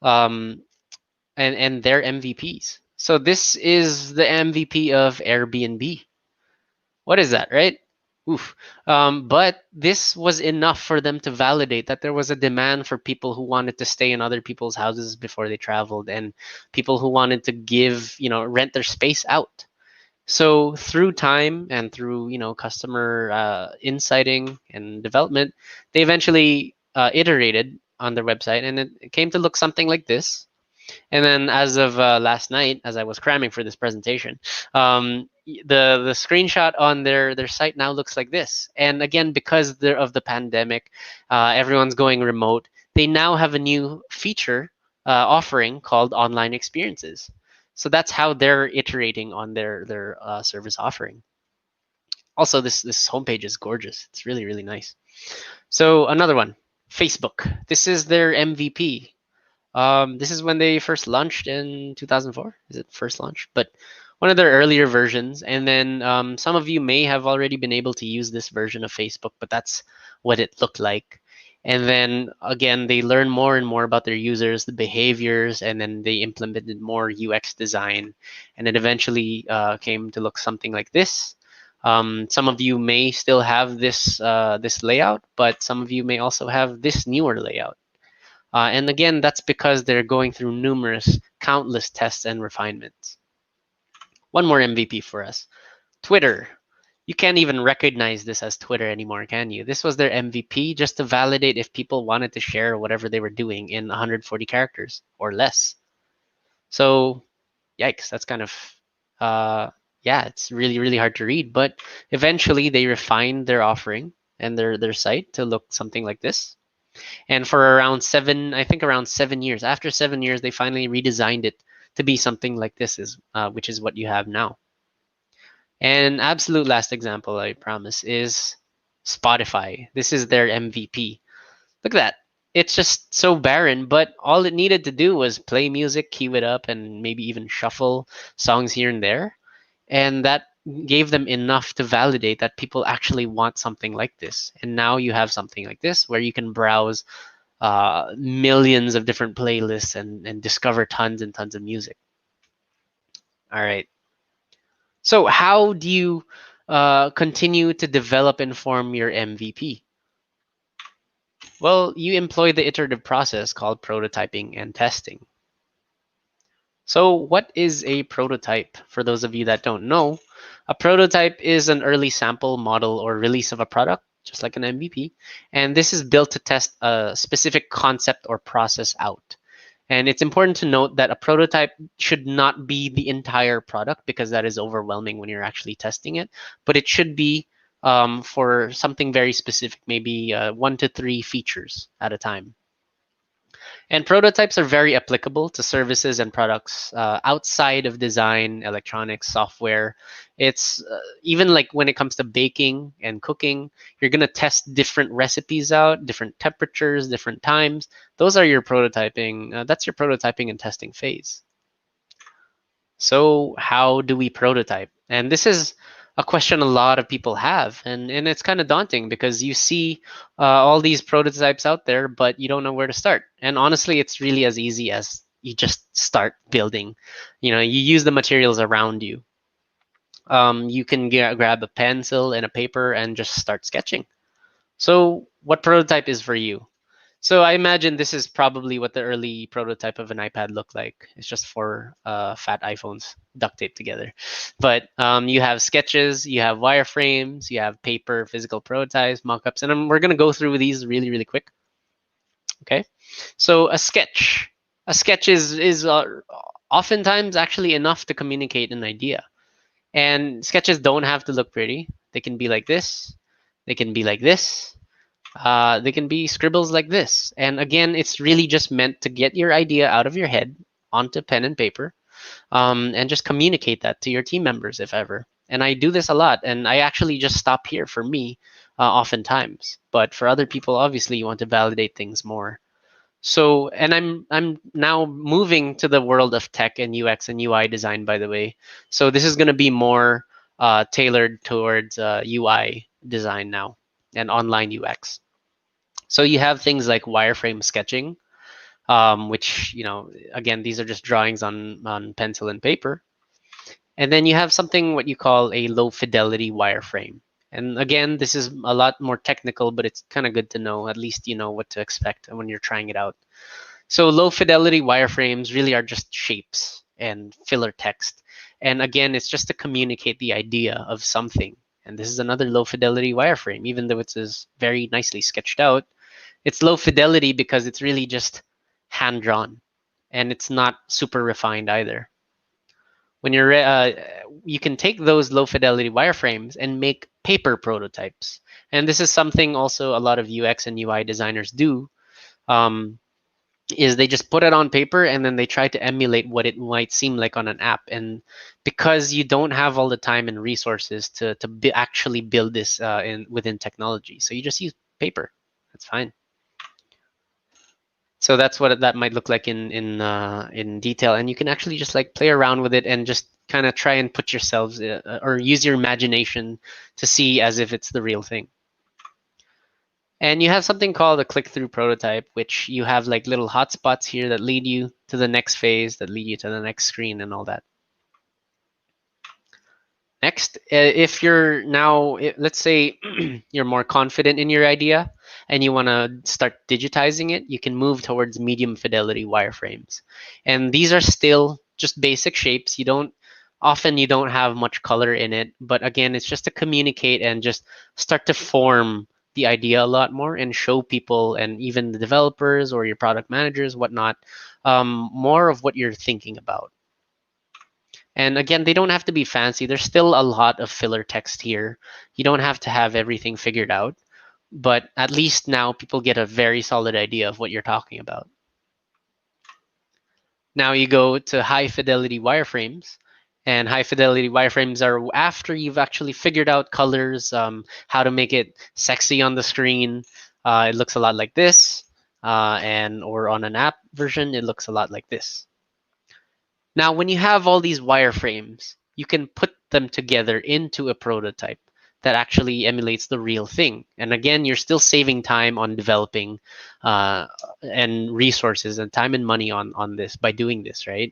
Um, and their MVPs. So this is the MVP of Airbnb. What is that, right? Oof. But this was enough for them to validate that there was a demand for people who wanted to stay in other people's houses before they traveled, and people who wanted to rent their space out. So through time and through customer insighting and development, they eventually iterated on their website, and it came to look something like this. And then as of last night, as I was cramming for this presentation, the screenshot on their site now looks like this. And again, because of the pandemic, everyone's going remote. They now have a new feature offering called online experiences. So that's how they're iterating on their service offering. Also, this homepage is gorgeous. It's really, really nice. So another one, Facebook. This is their MVP. This is when they first launched in 2004. Is it first launch? But one of their earlier versions. And then some of you may have already been able to use this version of Facebook, but that's what it looked like. And then again, they learn more and more about their users, the behaviors, and then they implemented more UX design. And it eventually came to look something like this. Some of you may still have this layout, but some of you may also have this newer layout. And again, that's because they're going through countless tests and refinements. One more MVP for us. Twitter. You can't even recognize this as Twitter anymore, can you? This was their MVP just to validate if people wanted to share whatever they were doing in 140 characters or less. So, yikes, that's kind of, yeah, it's really, really hard to read. But eventually they refined their offering and their site to look something like this. And for around 7 years, after 7 years, they finally redesigned it to be something like this, which is what you have now. And absolute last example, I promise, is Spotify. This is their MVP. Look at that. It's just so barren, but all it needed to do was play music, cue it up, and maybe even shuffle songs here and there. And that gave them enough to validate that people actually want something like this. And now you have something like this where you can browse millions of different playlists and discover tons and tons of music. All right. So how do you continue to develop and form your MVP? Well, you employ the iterative process called prototyping and testing. So what is a prototype? For those of you that don't know, a prototype is an early sample, model, or release of a product, just like an MVP. And this is built to test a specific concept or process out. And it's important to note that a prototype should not be the entire product, because that is overwhelming when you're actually testing it, but it should be for something very specific, maybe 1 to 3 features at a time. And prototypes are very applicable to services and products outside of design, electronics, software. It's even like when it comes to baking and cooking, you're going to test different recipes out, different temperatures, different times. Those are your prototyping. That's your prototyping and testing phase. So how do we prototype? And this is a question a lot of people have, and it's kind of daunting because you see all these prototypes out there, but you don't know where to start. And honestly, it's really as easy as you just start building. You know, you use the materials around you. You can grab a pencil and a paper and just start sketching. So what prototype is for you? So I imagine this is probably what the early prototype of an iPad looked like. It's just four fat iPhones duct taped together. But you have sketches, you have wireframes, you have paper, physical prototypes, mockups, and we're going to go through these really, really quick. Okay. So a sketch is oftentimes actually enough to communicate an idea. And sketches don't have to look pretty. They can be like this. They can be like this. They can be scribbles like this. And again, it's really just meant to get your idea out of your head onto pen and paper, and just communicate that to your team members if ever. And I do this a lot, and I actually just stop here for me oftentimes. But for other people, obviously, you want to validate things more. So, and I'm now moving to the world of tech and UX and UI design, by the way. So this is going to be more tailored towards UI design now and online UX. So you have things like wireframe sketching, which, you know, again, these are just drawings on pencil and paper. And then you have something what you call a low fidelity wireframe. And again, this is a lot more technical, but it's kind of good to know. At least you know what to expect when you're trying it out. So low fidelity wireframes really are just shapes and filler text. And again, it's just to communicate the idea of something. And this is another low fidelity wireframe, even though it's very nicely sketched out. It's low fidelity because it's really just hand drawn, and it's not super refined either. When you can take those low fidelity wireframes and make paper prototypes, and this is something also a lot of UX and UI designers do. Is they just put it on paper and then they try to emulate what it might seem like on an app. And because you don't have all the time and resources to actually build this within technology, so you just use paper. That's fine. So that's what that might look like in detail, and you can actually just like play around with it and just kind of try and put yourselves or use your imagination to see as if it's the real thing. And you have something called a click-through prototype, which you have like little hotspots here that lead you to the next phase, that lead you to the next screen and all that. Next, if you're now, let's say you're more confident in your idea and you want to start digitizing it, you can move towards medium fidelity wireframes. And these are still just basic shapes. You don't have much color in it, but again, it's just to communicate and just start to form the idea a lot more and show people and even the developers or your product managers, whatnot, more of what you're thinking about. And again, they don't have to be fancy. There's still a lot of filler text here. You don't have to have everything figured out, but at least now people get a very solid idea of what you're talking about. Now you go to high fidelity wireframes, and high fidelity wireframes are after you've actually figured out colors, how to make it sexy on the screen. It looks a lot like this, or on an app version, it looks a lot like this. Now, when you have all these wireframes, you can put them together into a prototype that actually emulates the real thing. And again, you're still saving time on developing and resources and time and money on this by doing this, right?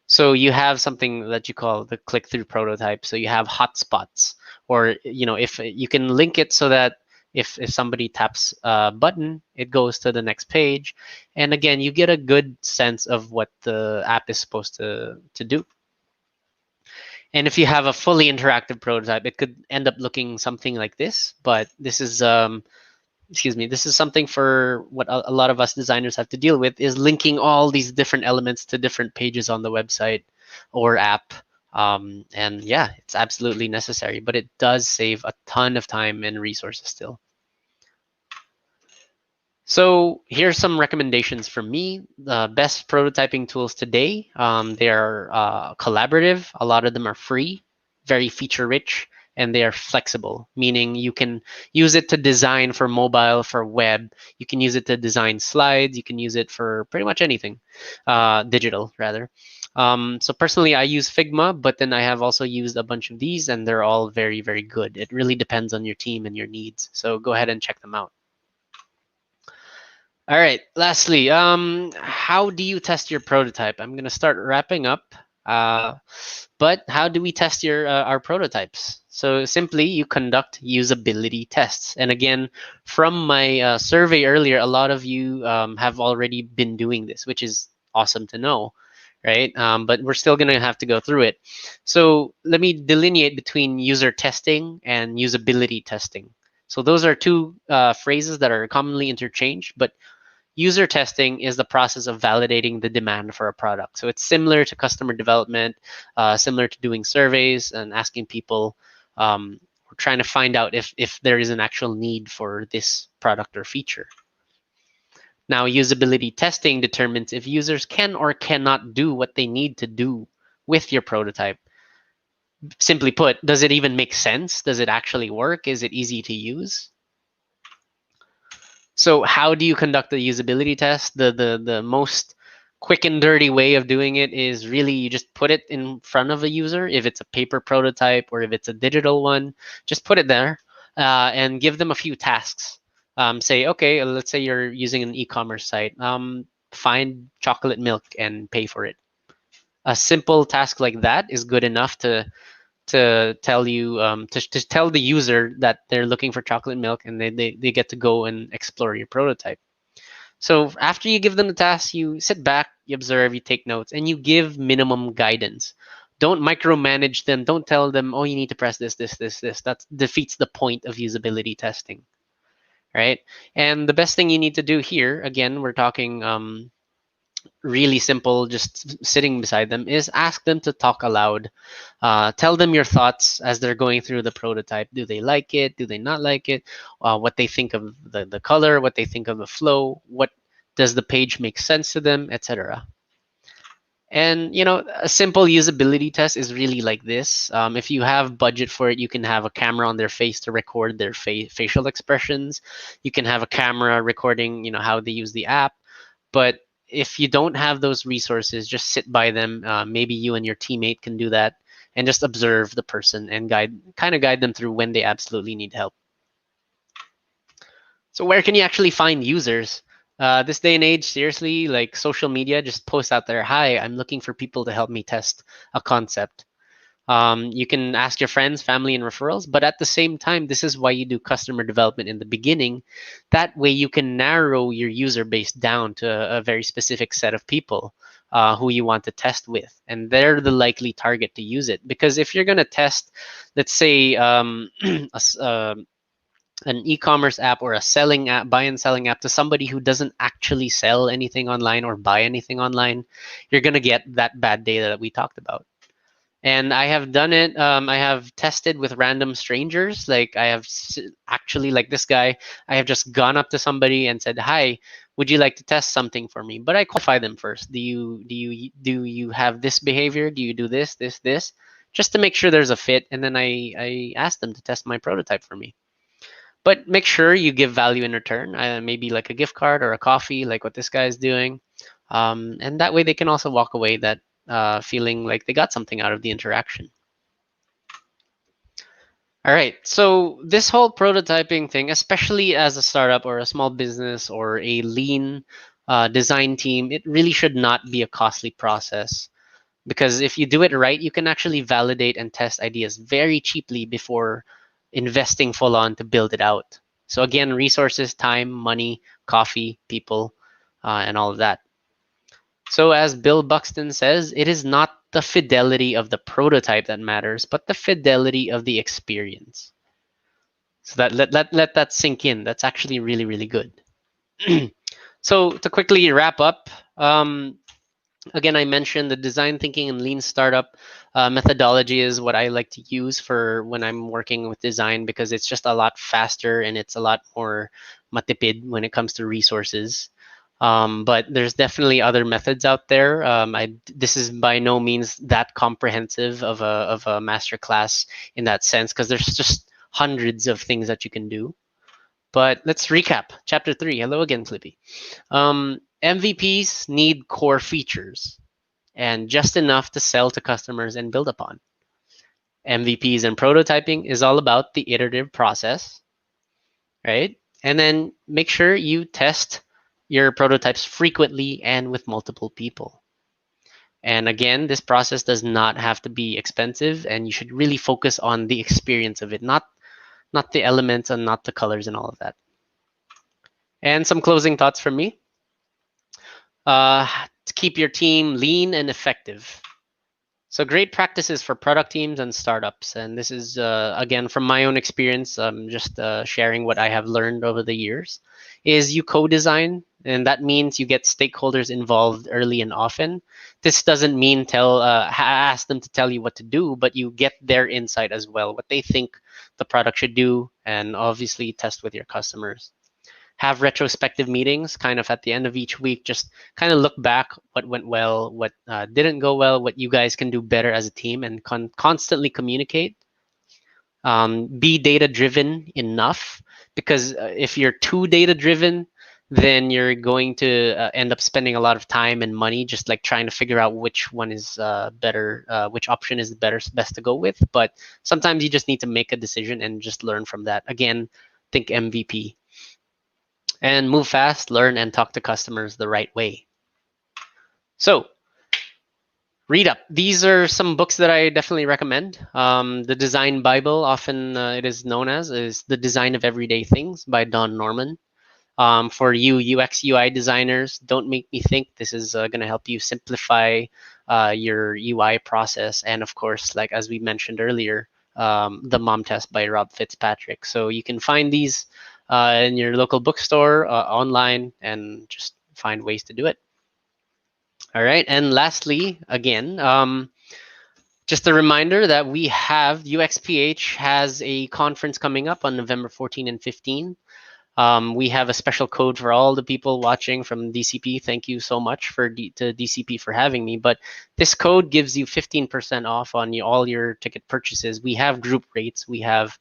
So you have something that you call the click-through prototype. So you have hotspots, or if you can link it so that if somebody taps a button, it goes to the next page. And again, you get a good sense of what the app is supposed to do. And if you have a fully interactive prototype, it could end up looking something like this. But this is excuse me, this is something for what a lot of us designers have to deal with, is linking all these different elements to different pages on the website or app. And yeah, it's absolutely necessary, but it does save a ton of time and resources still. So here's some recommendations from me. The best prototyping tools today, they are collaborative. A lot of them are free, very feature rich, and they are flexible, meaning you can use it to design for mobile, for web. You can use it to design slides. You can use it for pretty much anything, digital rather. So personally, I use Figma, but then I have also used a bunch of these, and they're all very, very good. It really depends on your team and your needs. So go ahead and check them out. All right. Lastly, how do you test your prototype? I'm gonna start wrapping up. Uh, but how do we test our prototypes? So simply, you conduct usability tests. And again, from my survey earlier, a lot of you have already been doing this, which is awesome to know, right? But we're still gonna have to go through it. So let me delineate between user testing and usability testing. So those are two phrases that are commonly interchanged, but user testing is the process of validating the demand for a product. So it's similar to customer development, similar to doing surveys and asking people, or trying to find out if there is an actual need for this product or feature. Now, usability testing determines if users can or cannot do what they need to do with your prototype. Simply put, does it even make sense? Does it actually work? Is it easy to use? So how do you conduct the usability test? The most quick and dirty way of doing it is really you just put it in front of a user. If it's a paper prototype or if it's a digital one, just put it there and give them a few tasks. Say, okay, let's say you're using an e-commerce site. Find chocolate milk and pay for it. A simple task like that is good enough to tell you to tell the user that they're looking for chocolate milk, and they get to go and explore your prototype. So after you give them the task, you sit back, you observe, you take notes, and you give minimum guidance. Don't micromanage them. Don't tell them, oh, you need to press this. That defeats the point of usability testing, right? And the best thing you need to do here, again, we're talking really simple, just sitting beside them, is ask them to talk aloud. Tell them your thoughts as they're going through the prototype. Do they like it? Do they not like it? What they think of the color, what they think of the flow, what does the page make sense to them, etc. And a simple usability test is really like this. If you have budget for it, you can have a camera on their face to record their facial expressions. You can have a camera recording, how they use the app. But if you don't have those resources, just sit by them. Maybe you and your teammate can do that, and just observe the person and kind of guide them through when they absolutely need help. So where can you actually find users? This day and age, seriously, like social media, just post out there, hi, I'm looking for people to help me test a concept. You can ask your friends, family, and referrals, but at the same time, this is why you do customer development in the beginning. That way you can narrow your user base down to a very specific set of people who you want to test with. And they're the likely target to use it. Because if you're going to test, let's say, an e-commerce app or a selling app, buy and selling app, to somebody who doesn't actually sell anything online or buy anything online, you're going to get that bad data that we talked about. And I have done it. I have tested with random strangers. Like I have actually, like this guy, I have just gone up to somebody and said, "Hi, would you like to test something for me?" But I qualify them first. Do you have this behavior? Do you do this, just to make sure there's a fit? And then I ask them to test my prototype for me. But make sure you give value in return. Maybe like a gift card or a coffee, like what this guy is doing. And that way they can also walk away that feeling like they got something out of the interaction. All right, so this whole prototyping thing, especially as a startup or a small business or a lean design team, it really should not be a costly process. Because if you do it right, you can actually validate and test ideas very cheaply before investing full on to build it out. So again, resources, time, money, coffee, people, and all of that. So as Bill Buxton says, it is not the fidelity of the prototype that matters, but the fidelity of the experience. So that let that sink in. That's actually really, really good. So to quickly wrap up, again, I mentioned the design thinking and lean startup methodology is what I like to use for when I'm working with design, because it's just a lot faster and it's a lot more matipid when it comes to resources. But there's definitely other methods out there. This is by no means that comprehensive of a master class in that sense, because there's just hundreds of things that you can do. But let's recap. Chapter 3. Hello again, Flippy. MVPs need core features and just enough to sell to customers and build upon. MVPs and prototyping is all about the iterative process, right? And then make sure you test your prototypes frequently and with multiple people. And again, this process does not have to be expensive, and you should really focus on the experience of it, not the elements and not the colors and all of that. And some closing thoughts from me. To keep your team lean and effective. So great practices for product teams and startups. And this is, again, from my own experience, just sharing what I have learned over the years, is you co-design. And that means you get stakeholders involved early and often. This doesn't mean ask them to tell you what to do, but you get their insight as well, what they think the product should do, and obviously test with your customers. Have retrospective meetings kind of at the end of each week. Just kind of look back what went well, what didn't go well, what you guys can do better as a team, and constantly communicate. Be data driven enough, because if you're too data driven, then you're going to end up spending a lot of time and money just like trying to figure out which one is better, which option is best to go with. But sometimes you just need to make a decision and just learn from that. Again, think MVP. And move fast, learn, and talk to customers the right way. So, read up. These are some books that I definitely recommend. The Design Bible, often it is known as, is The Design of Everyday Things by Don Norman. For you UX UI designers, Don't Make Me Think. This is going to help you simplify your UI process. And of course, like as we mentioned earlier, The Mom Test by Rob Fitzpatrick. So you can find these in your local bookstore, online, and just find ways to do it. All right. And lastly, again, just a reminder that we have UXPH has a conference coming up on November 14 and 15. We have a special code for all the people watching from DCP. Thank you so much to DCP for having me. But this code gives you 15% off on all your ticket purchases. We have group rates. We have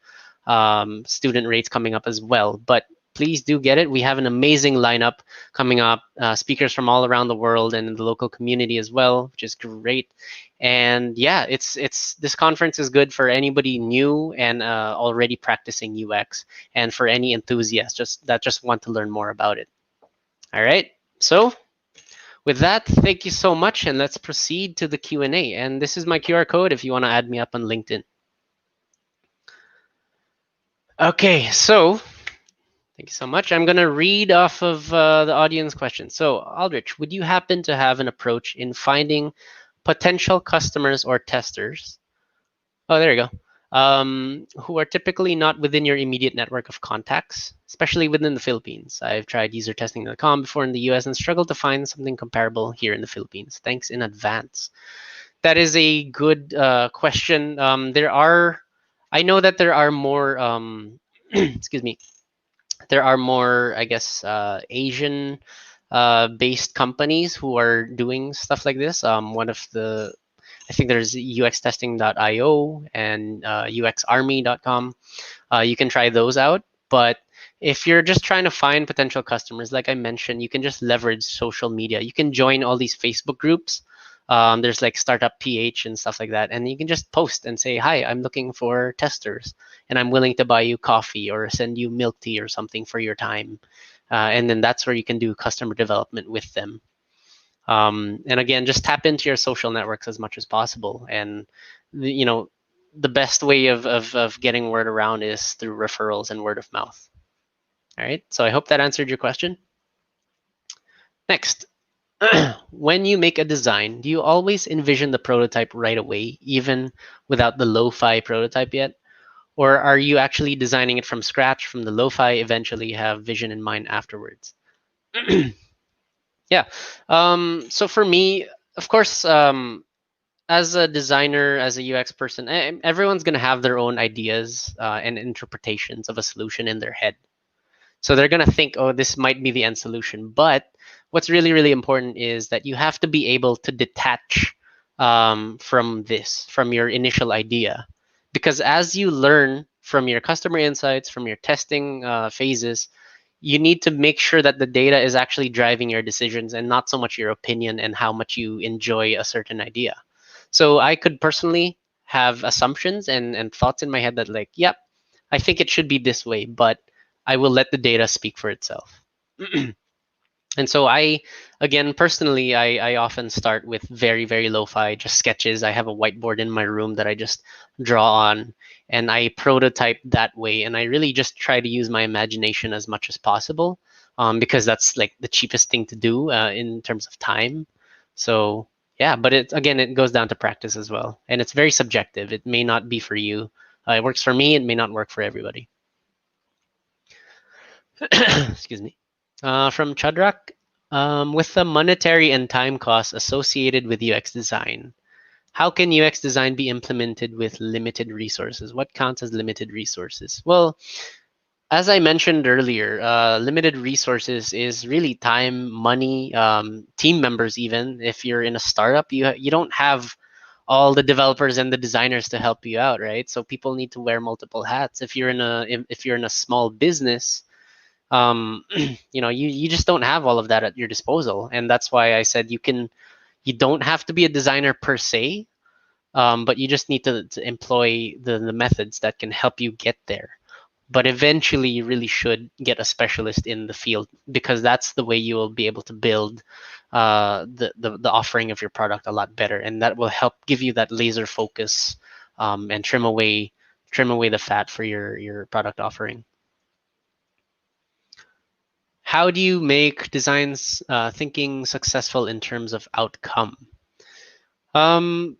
student rates coming up as well. But please do get it. We have an amazing lineup coming up, speakers from all around the world and in the local community as well, which is great. And yeah, this conference is good for anybody new and already practicing UX, and for any enthusiasts that just want to learn more about it. All right. So with that, thank you so much, and let's proceed to the Q&A. And this is my QR code if you want to add me up on LinkedIn. Okay, so thank you so much. I'm going to read off of the audience questions. So, Aldrich, would you happen to have an approach in finding potential customers or testers? Oh, there you go. Who are typically not within your immediate network of contacts, especially within the Philippines. I've tried usertesting.com before in the US and struggled to find something comparable here in the Philippines. Thanks in advance. That is a good question. I know that there are more, excuse me, there are more, I guess, Asian based companies who are doing stuff like this. I think there's uxtesting.io and uxarmy.com. You can try those out. But if you're just trying to find potential customers, like I mentioned, you can just leverage social media. You can join all these Facebook groups. There's like Startup PH and stuff like that. And you can just post and say, hi, I'm looking for testers and I'm willing to buy you coffee or send you milk tea or something for your time. And then that's where you can do customer development with them. And again, just tap into your social networks as much as possible. And, the best way of getting word around is through referrals and word of mouth. All right. So I hope that answered your question. Next. When you make a design, do you always envision the prototype right away, even without the lo-fi prototype yet? Or are you actually designing it from scratch, from the lo-fi, eventually have vision in mind afterwards? Yeah. So for me, of course, as a designer, as a UX person, everyone's going to have their own ideas and interpretations of a solution in their head. So they're going to think, oh, this might be the end solution. But what's really, really important is that you have to be able to detach from your initial idea. Because as you learn from your customer insights, from your testing phases, you need to make sure that the data is actually driving your decisions and not so much your opinion and how much you enjoy a certain idea. So I could personally have assumptions and thoughts in my head that like, yep, I think it should be this way, but I will let the data speak for itself. And so again, personally, I often start with very, very lo-fi, just sketches. I have a whiteboard in my room that I just draw on, and I prototype that way. And I really just try to use my imagination as much as possible, because that's like the cheapest thing to do in terms of time. So yeah, but it goes down to practice as well, and it's very subjective. It may not be for you. It works for me. It may not work for everybody. Excuse me. From Chadrak, with the monetary and time costs associated with UX design, how can UX design be implemented with limited resources? What counts as limited resources? Well, as I mentioned earlier, limited resources is really time, money, team members. Even if you're in a startup, you don't have all the developers and the designers to help you out, right? So people need to wear multiple hats. If you're in a small business, you just don't have all of that at your disposal. And that's why I said you don't have to be a designer per se, but you just need to employ the methods that can help you get there. But eventually you really should get a specialist in the field, because that's the way you will be able to build the offering of your product a lot better, and that will help give you that laser focus, and trim away the fat for your product offering. How do you make designs thinking successful in terms of outcome? Um,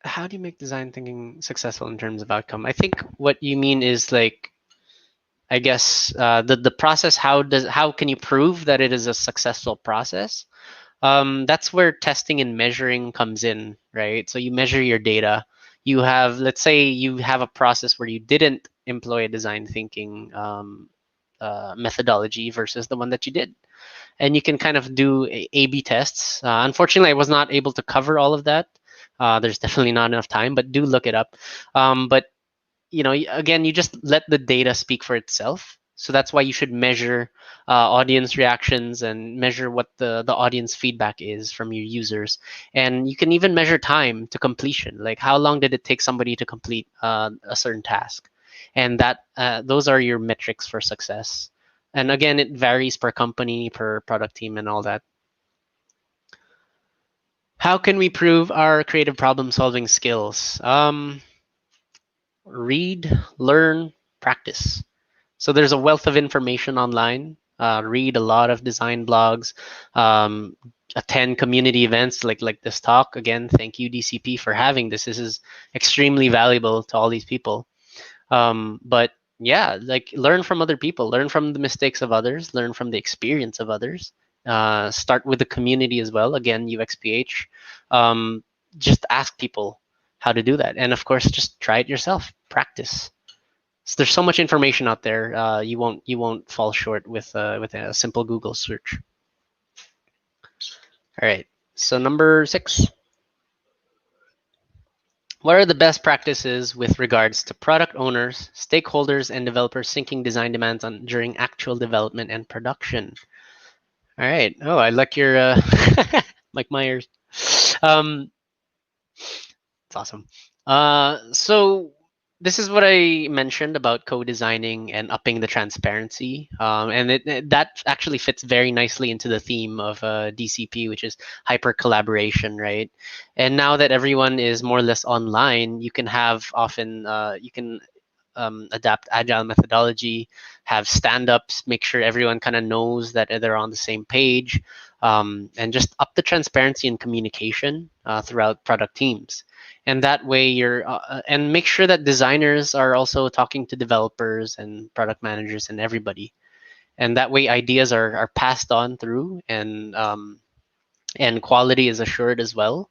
how do you make design thinking successful in terms of outcome? I think what you mean is like, I guess the process. How can you prove that it is a successful process? That's where testing and measuring comes in, right? So you measure your data. Let's say you have a process where you didn't employ a design thinking methodology versus the one that you did, and you can kind of do A/B tests. Unfortunately, I was not able to cover all of that. There's definitely not enough time, but do look it up. But again, you just let the data speak for itself. So that's why you should measure audience reactions and measure what the audience feedback is from your users. And you can even measure time to completion, like how long did it take somebody to complete a certain task. And those are your metrics for success. And again, it varies per company, per product team, and all that. How can we prove our creative problem solving skills? Read, learn, practice. So there's a wealth of information online. Read a lot of design blogs, attend community events like this talk. Again, thank you DCP for having this. This is extremely valuable to all these people. But yeah, like learn from other people, learn from the mistakes of others, learn from the experience of others. Start with the community as well. Again, UXPH. Just ask people how to do that, and of course, just try it yourself. Practice. So there's so much information out there. You won't fall short with a simple Google search. All right. So number 6. What are the best practices with regards to product owners, stakeholders, and developers syncing design demands during actual development and production? All right. Oh, I like your Mike Myers. Um, it's awesome. So this is what I mentioned about co-designing and upping the transparency, and that actually fits very nicely into the theme of DCP, which is hyper collaboration, right? And now that everyone is more or less online, you can have often you can adapt agile methodology, have stand-ups, make sure everyone kind of knows that they're on the same page, and just up the transparency and communication throughout product teams. And that way you're and make sure that designers are also talking to developers and product managers and everybody, and that way ideas are passed on through, and quality is assured as well.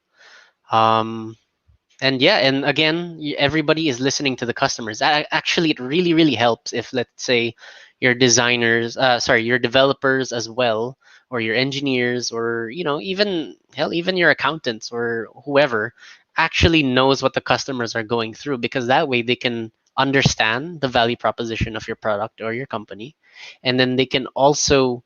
And yeah, and again, everybody is listening to the customers. Actually, it really helps if, let's say, your designers, sorry, your developers as well, or your engineers, or even hell, even your accountants or whoever actually knows what the customers are going through, because that way they can understand the value proposition of your product or your company, and then they can also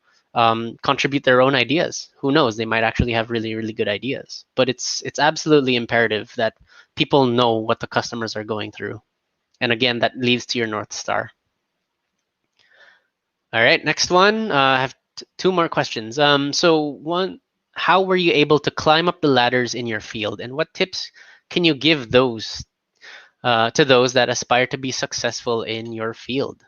contribute their own ideas. Who knows? They might actually have really good ideas. But it's absolutely imperative that people know what the customers are going through. And again, that leads to your North Star. All right, next one. I have two more questions. So one, how were you able to climb up the ladders in your field, and what tips can you give those to those that aspire to be successful in your field?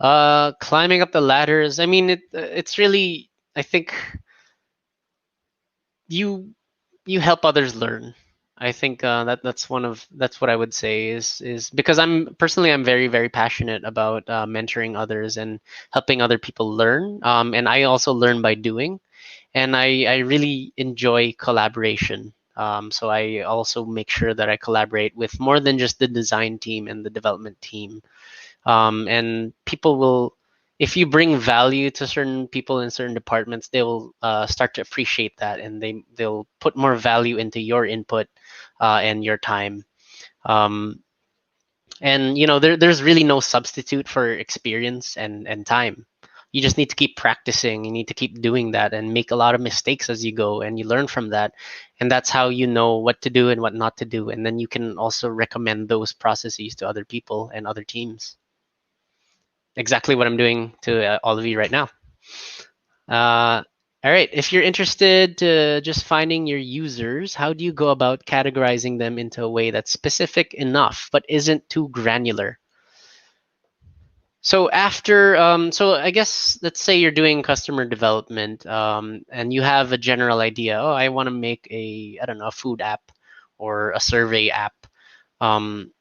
Climbing up the ladders. I mean, it's really. I think you you help others learn. I think that's what I would say is because I'm very passionate about mentoring others and helping other people learn. And I also learn by doing, and I really enjoy collaboration. So I also make sure that I collaborate with more than just the design team and the development team. And people will, if you bring value to certain people in certain departments, they will start to appreciate that, and they'll put more value into your input and your time. um, and there's really no substitute for experience and time. You just need to keep practicing. You need to keep doing that and make a lot of mistakes as you go, and you learn from that. And that's how you know what to do and what not to do, and then you can also recommend those processes to other people and other teams. Exactly what I'm doing to all of you right now. All right, if you're interested to just finding your users, how do you go about categorizing them into a way that's specific enough but isn't too granular? So so I guess let's say you're doing customer development, and you have a general idea. Oh, I want to make I don't know, a food app or a survey app. Um,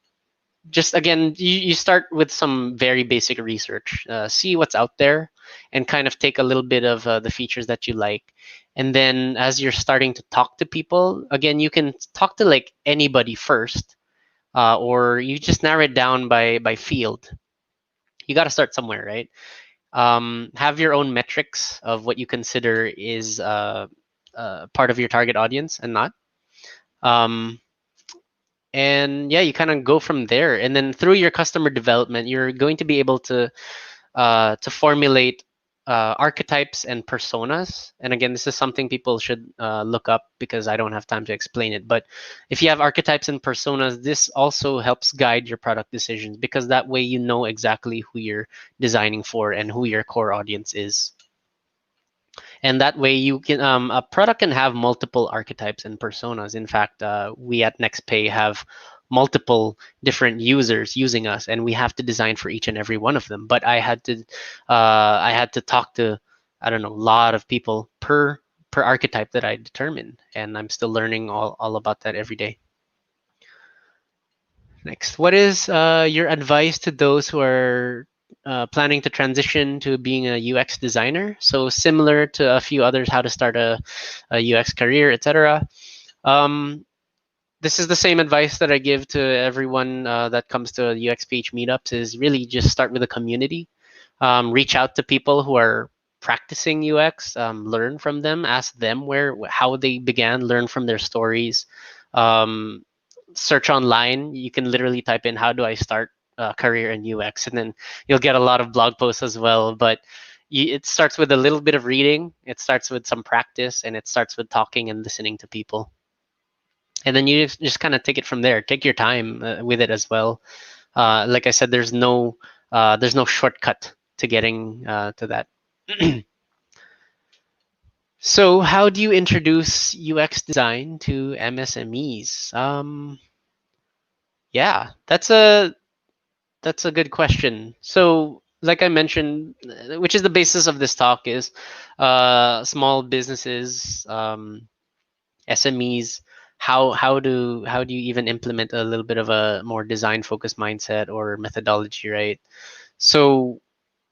just again, you start with some very basic research, see what's out there, and kind of take a little bit of the features that you like. And then as you're starting to talk to people, again, you can talk to like anybody first, or you just narrow it down by field. You got to start somewhere, right? Have your own metrics of what you consider is part of your target audience and not. Um, and yeah, you kind of go from there, and then through your customer development you're going to be able to formulate archetypes and personas. And again, this is something people should look up, because I don't have time to explain it. But if you have archetypes and personas, this also helps guide your product decisions, because that way you know exactly who you're designing for and who your core audience is. And that way you can a product can have multiple archetypes and personas. In fact, we at NextPay have multiple different users using us, and we have to design for each and every one of them. But I had to talk to, I don't know, a lot of people per archetype that I determined, and I'm still learning all about that every day. Next, what is your advice to those who are planning to transition to being a UX designer? So similar to a few others, how to start a UX career, etc. Um, this is the same advice that I give to everyone that comes to UXPH meetups: is really just start with a community. Reach out to people who are practicing UX, learn from them, ask them how they began, learn from their stories. Um, Search online. You can literally type in, how do I start a career in UX? And then you'll get a lot of blog posts as well. But it starts with a little bit of reading. It starts with some practice, and it starts with talking and listening to people. And then you just kind of take it from there. Take your time with it as well. Like I said, there's no shortcut to getting to that. So how do you introduce UX design to MSMEs? Yeah, that's a good question. So, like I mentioned, which is the basis of this talk, is small businesses, SMEs how do you even implement a little bit of a more design focused mindset or methodology, right? So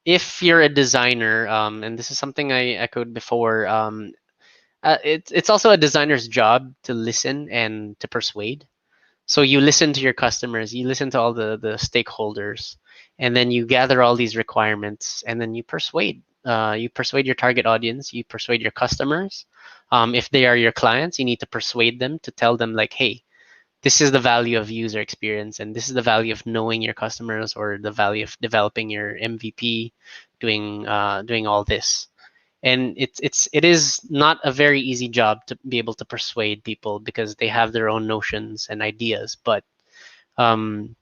if you're a designer, and this is something I echoed before, it's also a designer's job to listen and to persuade. So you listen to your customers, you listen to all the stakeholders, and then you gather all these requirements, and then you persuade. You persuade your target audience, you persuade your customers. If they are your clients, you need to persuade them to tell them like, hey, this is the value of user experience, and this is the value of knowing your customers, or the value of developing your MVP, doing all this. And it is not a very easy job to be able to persuade people because they have their own notions and ideas. But um,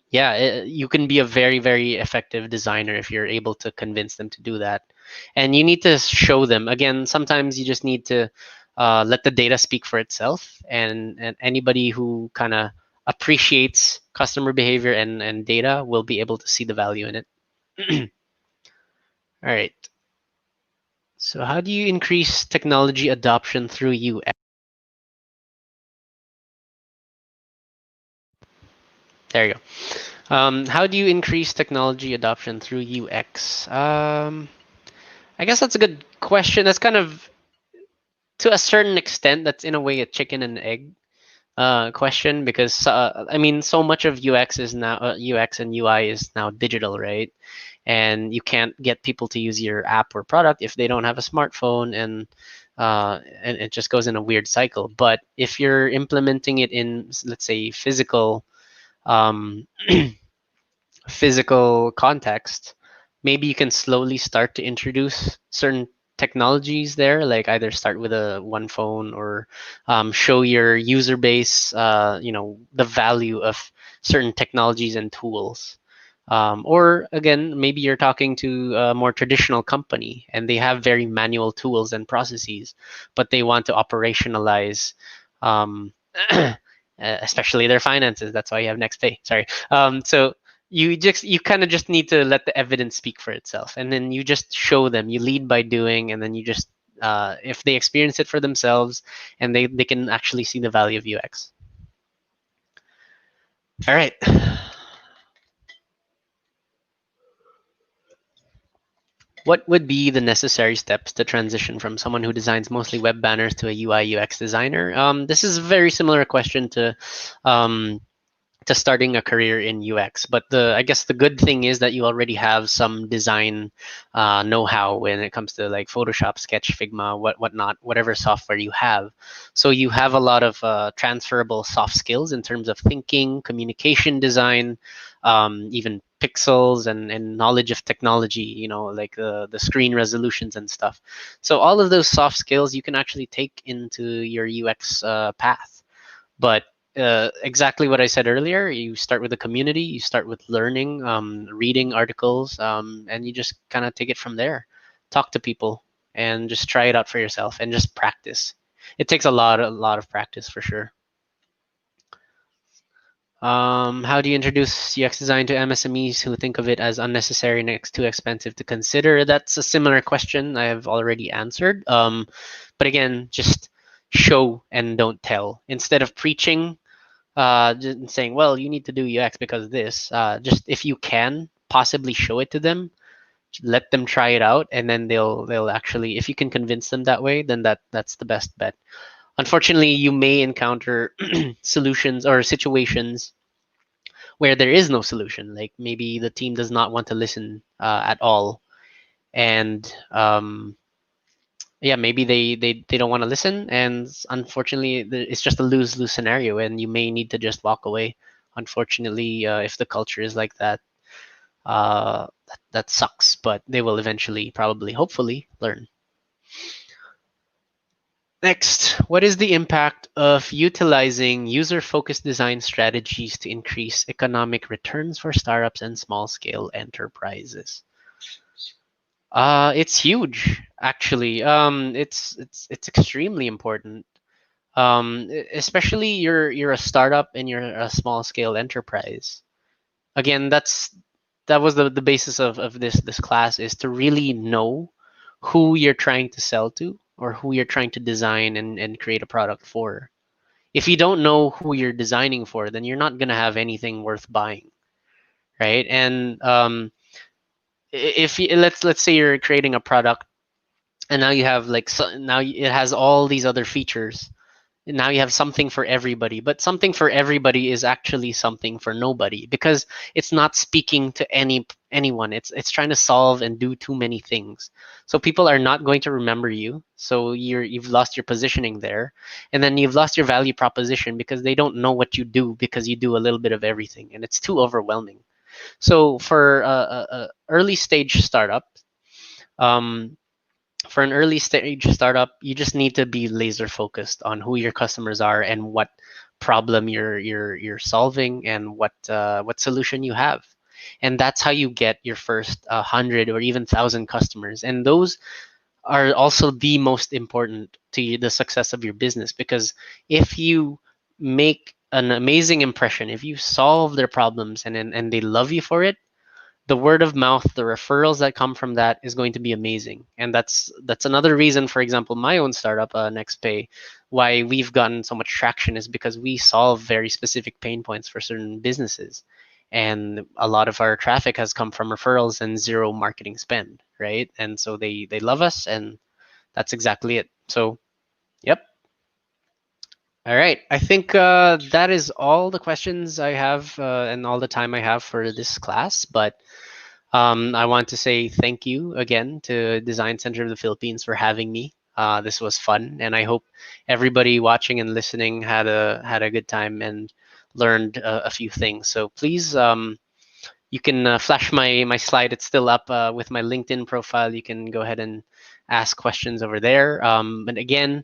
yeah, you can be a very, very effective designer if you're able to convince them to do that. And you need to show them. Again, sometimes you just need to let the data speak for itself. And anybody who kind of appreciates customer behavior and data will be able to see the value in it. All right. So how do you increase technology adoption through UX? There you go. How do you increase technology adoption through UX? I guess that's a good question. That's kind of, to a certain extent, that's in a way a chicken and egg question, because I mean, so much of UX is now UX and UI is now digital, right? And you can't get people to use your app or product if they don't have a smartphone, and it just goes in a weird cycle. But if you're implementing it in, let's say, um, physical context, maybe you can slowly start to introduce certain technologies there, like either start with a one phone, or show your user base, the value of certain technologies and tools. Or again, maybe you're talking to a more traditional company and they have very manual tools and processes, but they want to operationalize, um, especially their finances. That's why you have NextPay. Sorry. So you kind of just need to let the evidence speak for itself, and then you just show them. You lead by doing, and then you just if they experience it for themselves, and they can actually see the value of UX. All right. What would be the necessary steps to transition from someone who designs mostly web banners to a UI UX designer? This is a very similar question um, to starting a career in UX. But I guess the good thing is that you already have some design know-how when it comes to like Photoshop, Sketch, Figma, whatnot, whatever software you have. So you have a lot of transferable soft skills in terms of thinking, communication design, even pixels and knowledge of technology, like the screen resolutions and stuff. So all of those soft skills you can actually take into your UX path. But exactly what I said earlier, you start with the community, you start with learning, reading articles, and you just kind of take it from there. Talk to people and just try it out for yourself and just practice. It takes a lot of practice for sure. How do you introduce UX design to MSMEs who think of it as unnecessary and too expensive to consider? That's a similar question I have already answered. But again, just show and don't tell. Instead of preaching, just saying, well, you need to do UX because of this. Just if you can possibly show it to them, let them try it out, and then they'll actually, if you can convince them that way, then that's the best bet. Unfortunately, you may encounter solutions or situations where there is no solution. Like maybe the team does not want to listen at all, and yeah, maybe they don't want to listen, and unfortunately, it's just a lose-lose scenario, and you may need to just walk away. Unfortunately, if the culture is like that, that sucks. But they will eventually, probably, hopefully, learn. Next, what is the impact of utilizing user-focused design strategies to increase economic returns for startups and small-scale enterprises? It's huge, actually. It's extremely important. Especially you're a startup and you're a small-scale enterprise. Again, that was the basis of this class, is to really know who you're trying to sell to, or who you're trying to design and create a product for. if you don't know who you're designing for, then you're not going to have anything worth buying, right? And if you, let's say you're creating a product, and now you have like, so now it has all these other features. And now you have something for everybody, but something for everybody is actually something for nobody, because it's not speaking to anyone. It's trying to solve and do too many things. So people are not going to remember you. So you've lost your positioning there, and then you've lost your value proposition because they don't know what you do, because you do a little bit of everything, and it's too overwhelming. So for a early stage startup, um, for an early stage startup, you just need to be laser focused on who your customers are and what problem you're solving, and what solution you have. And that's how you get your first 100 or even 1,000 customers. And those are also the most important to the success of your business, because if you make an amazing impression, if you solve their problems, and they love you for it, the word of mouth, the referrals that come from that is going to be amazing. And that's another reason, for example, my own startup, NextPay, why we've gotten so much traction is because we solve very specific pain points for certain businesses. And a lot of our traffic has come from referrals and zero marketing spend, right? And so they love us, and that's exactly it. So, yep. All right. I think that is all the questions I have, and all the time I have for this class. But I want to say thank you again to Design Center of the Philippines for having me. This was fun, and I hope everybody watching and listening had a good time and learned a few things. So please, you can flash my slide. It's still up with my LinkedIn profile. You can go ahead and ask questions over there. But again,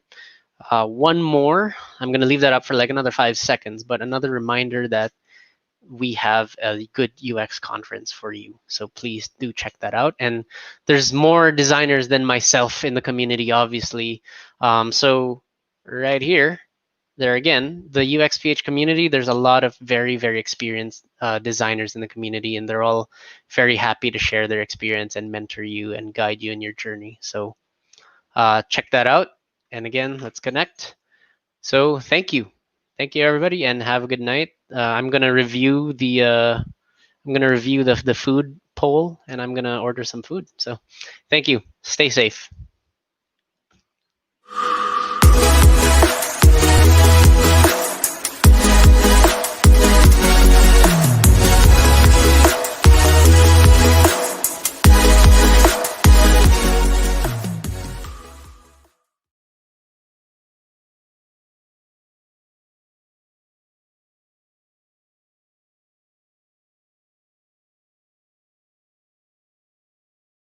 one more. I'm gonna leave that up for like another 5 seconds. But another reminder that we have a good UX conference for you. So please do check that out. And there's more designers than myself in the community, obviously. So right here, there again, the UXPH community, there's a lot of very, very experienced designers in the community, and they're all very happy to share their experience and mentor you and guide you in your journey. So check that out. And again, let's connect. So thank you everybody, and have a good night. I'm gonna review the food poll, and I'm gonna order some food. So thank you. Stay safe.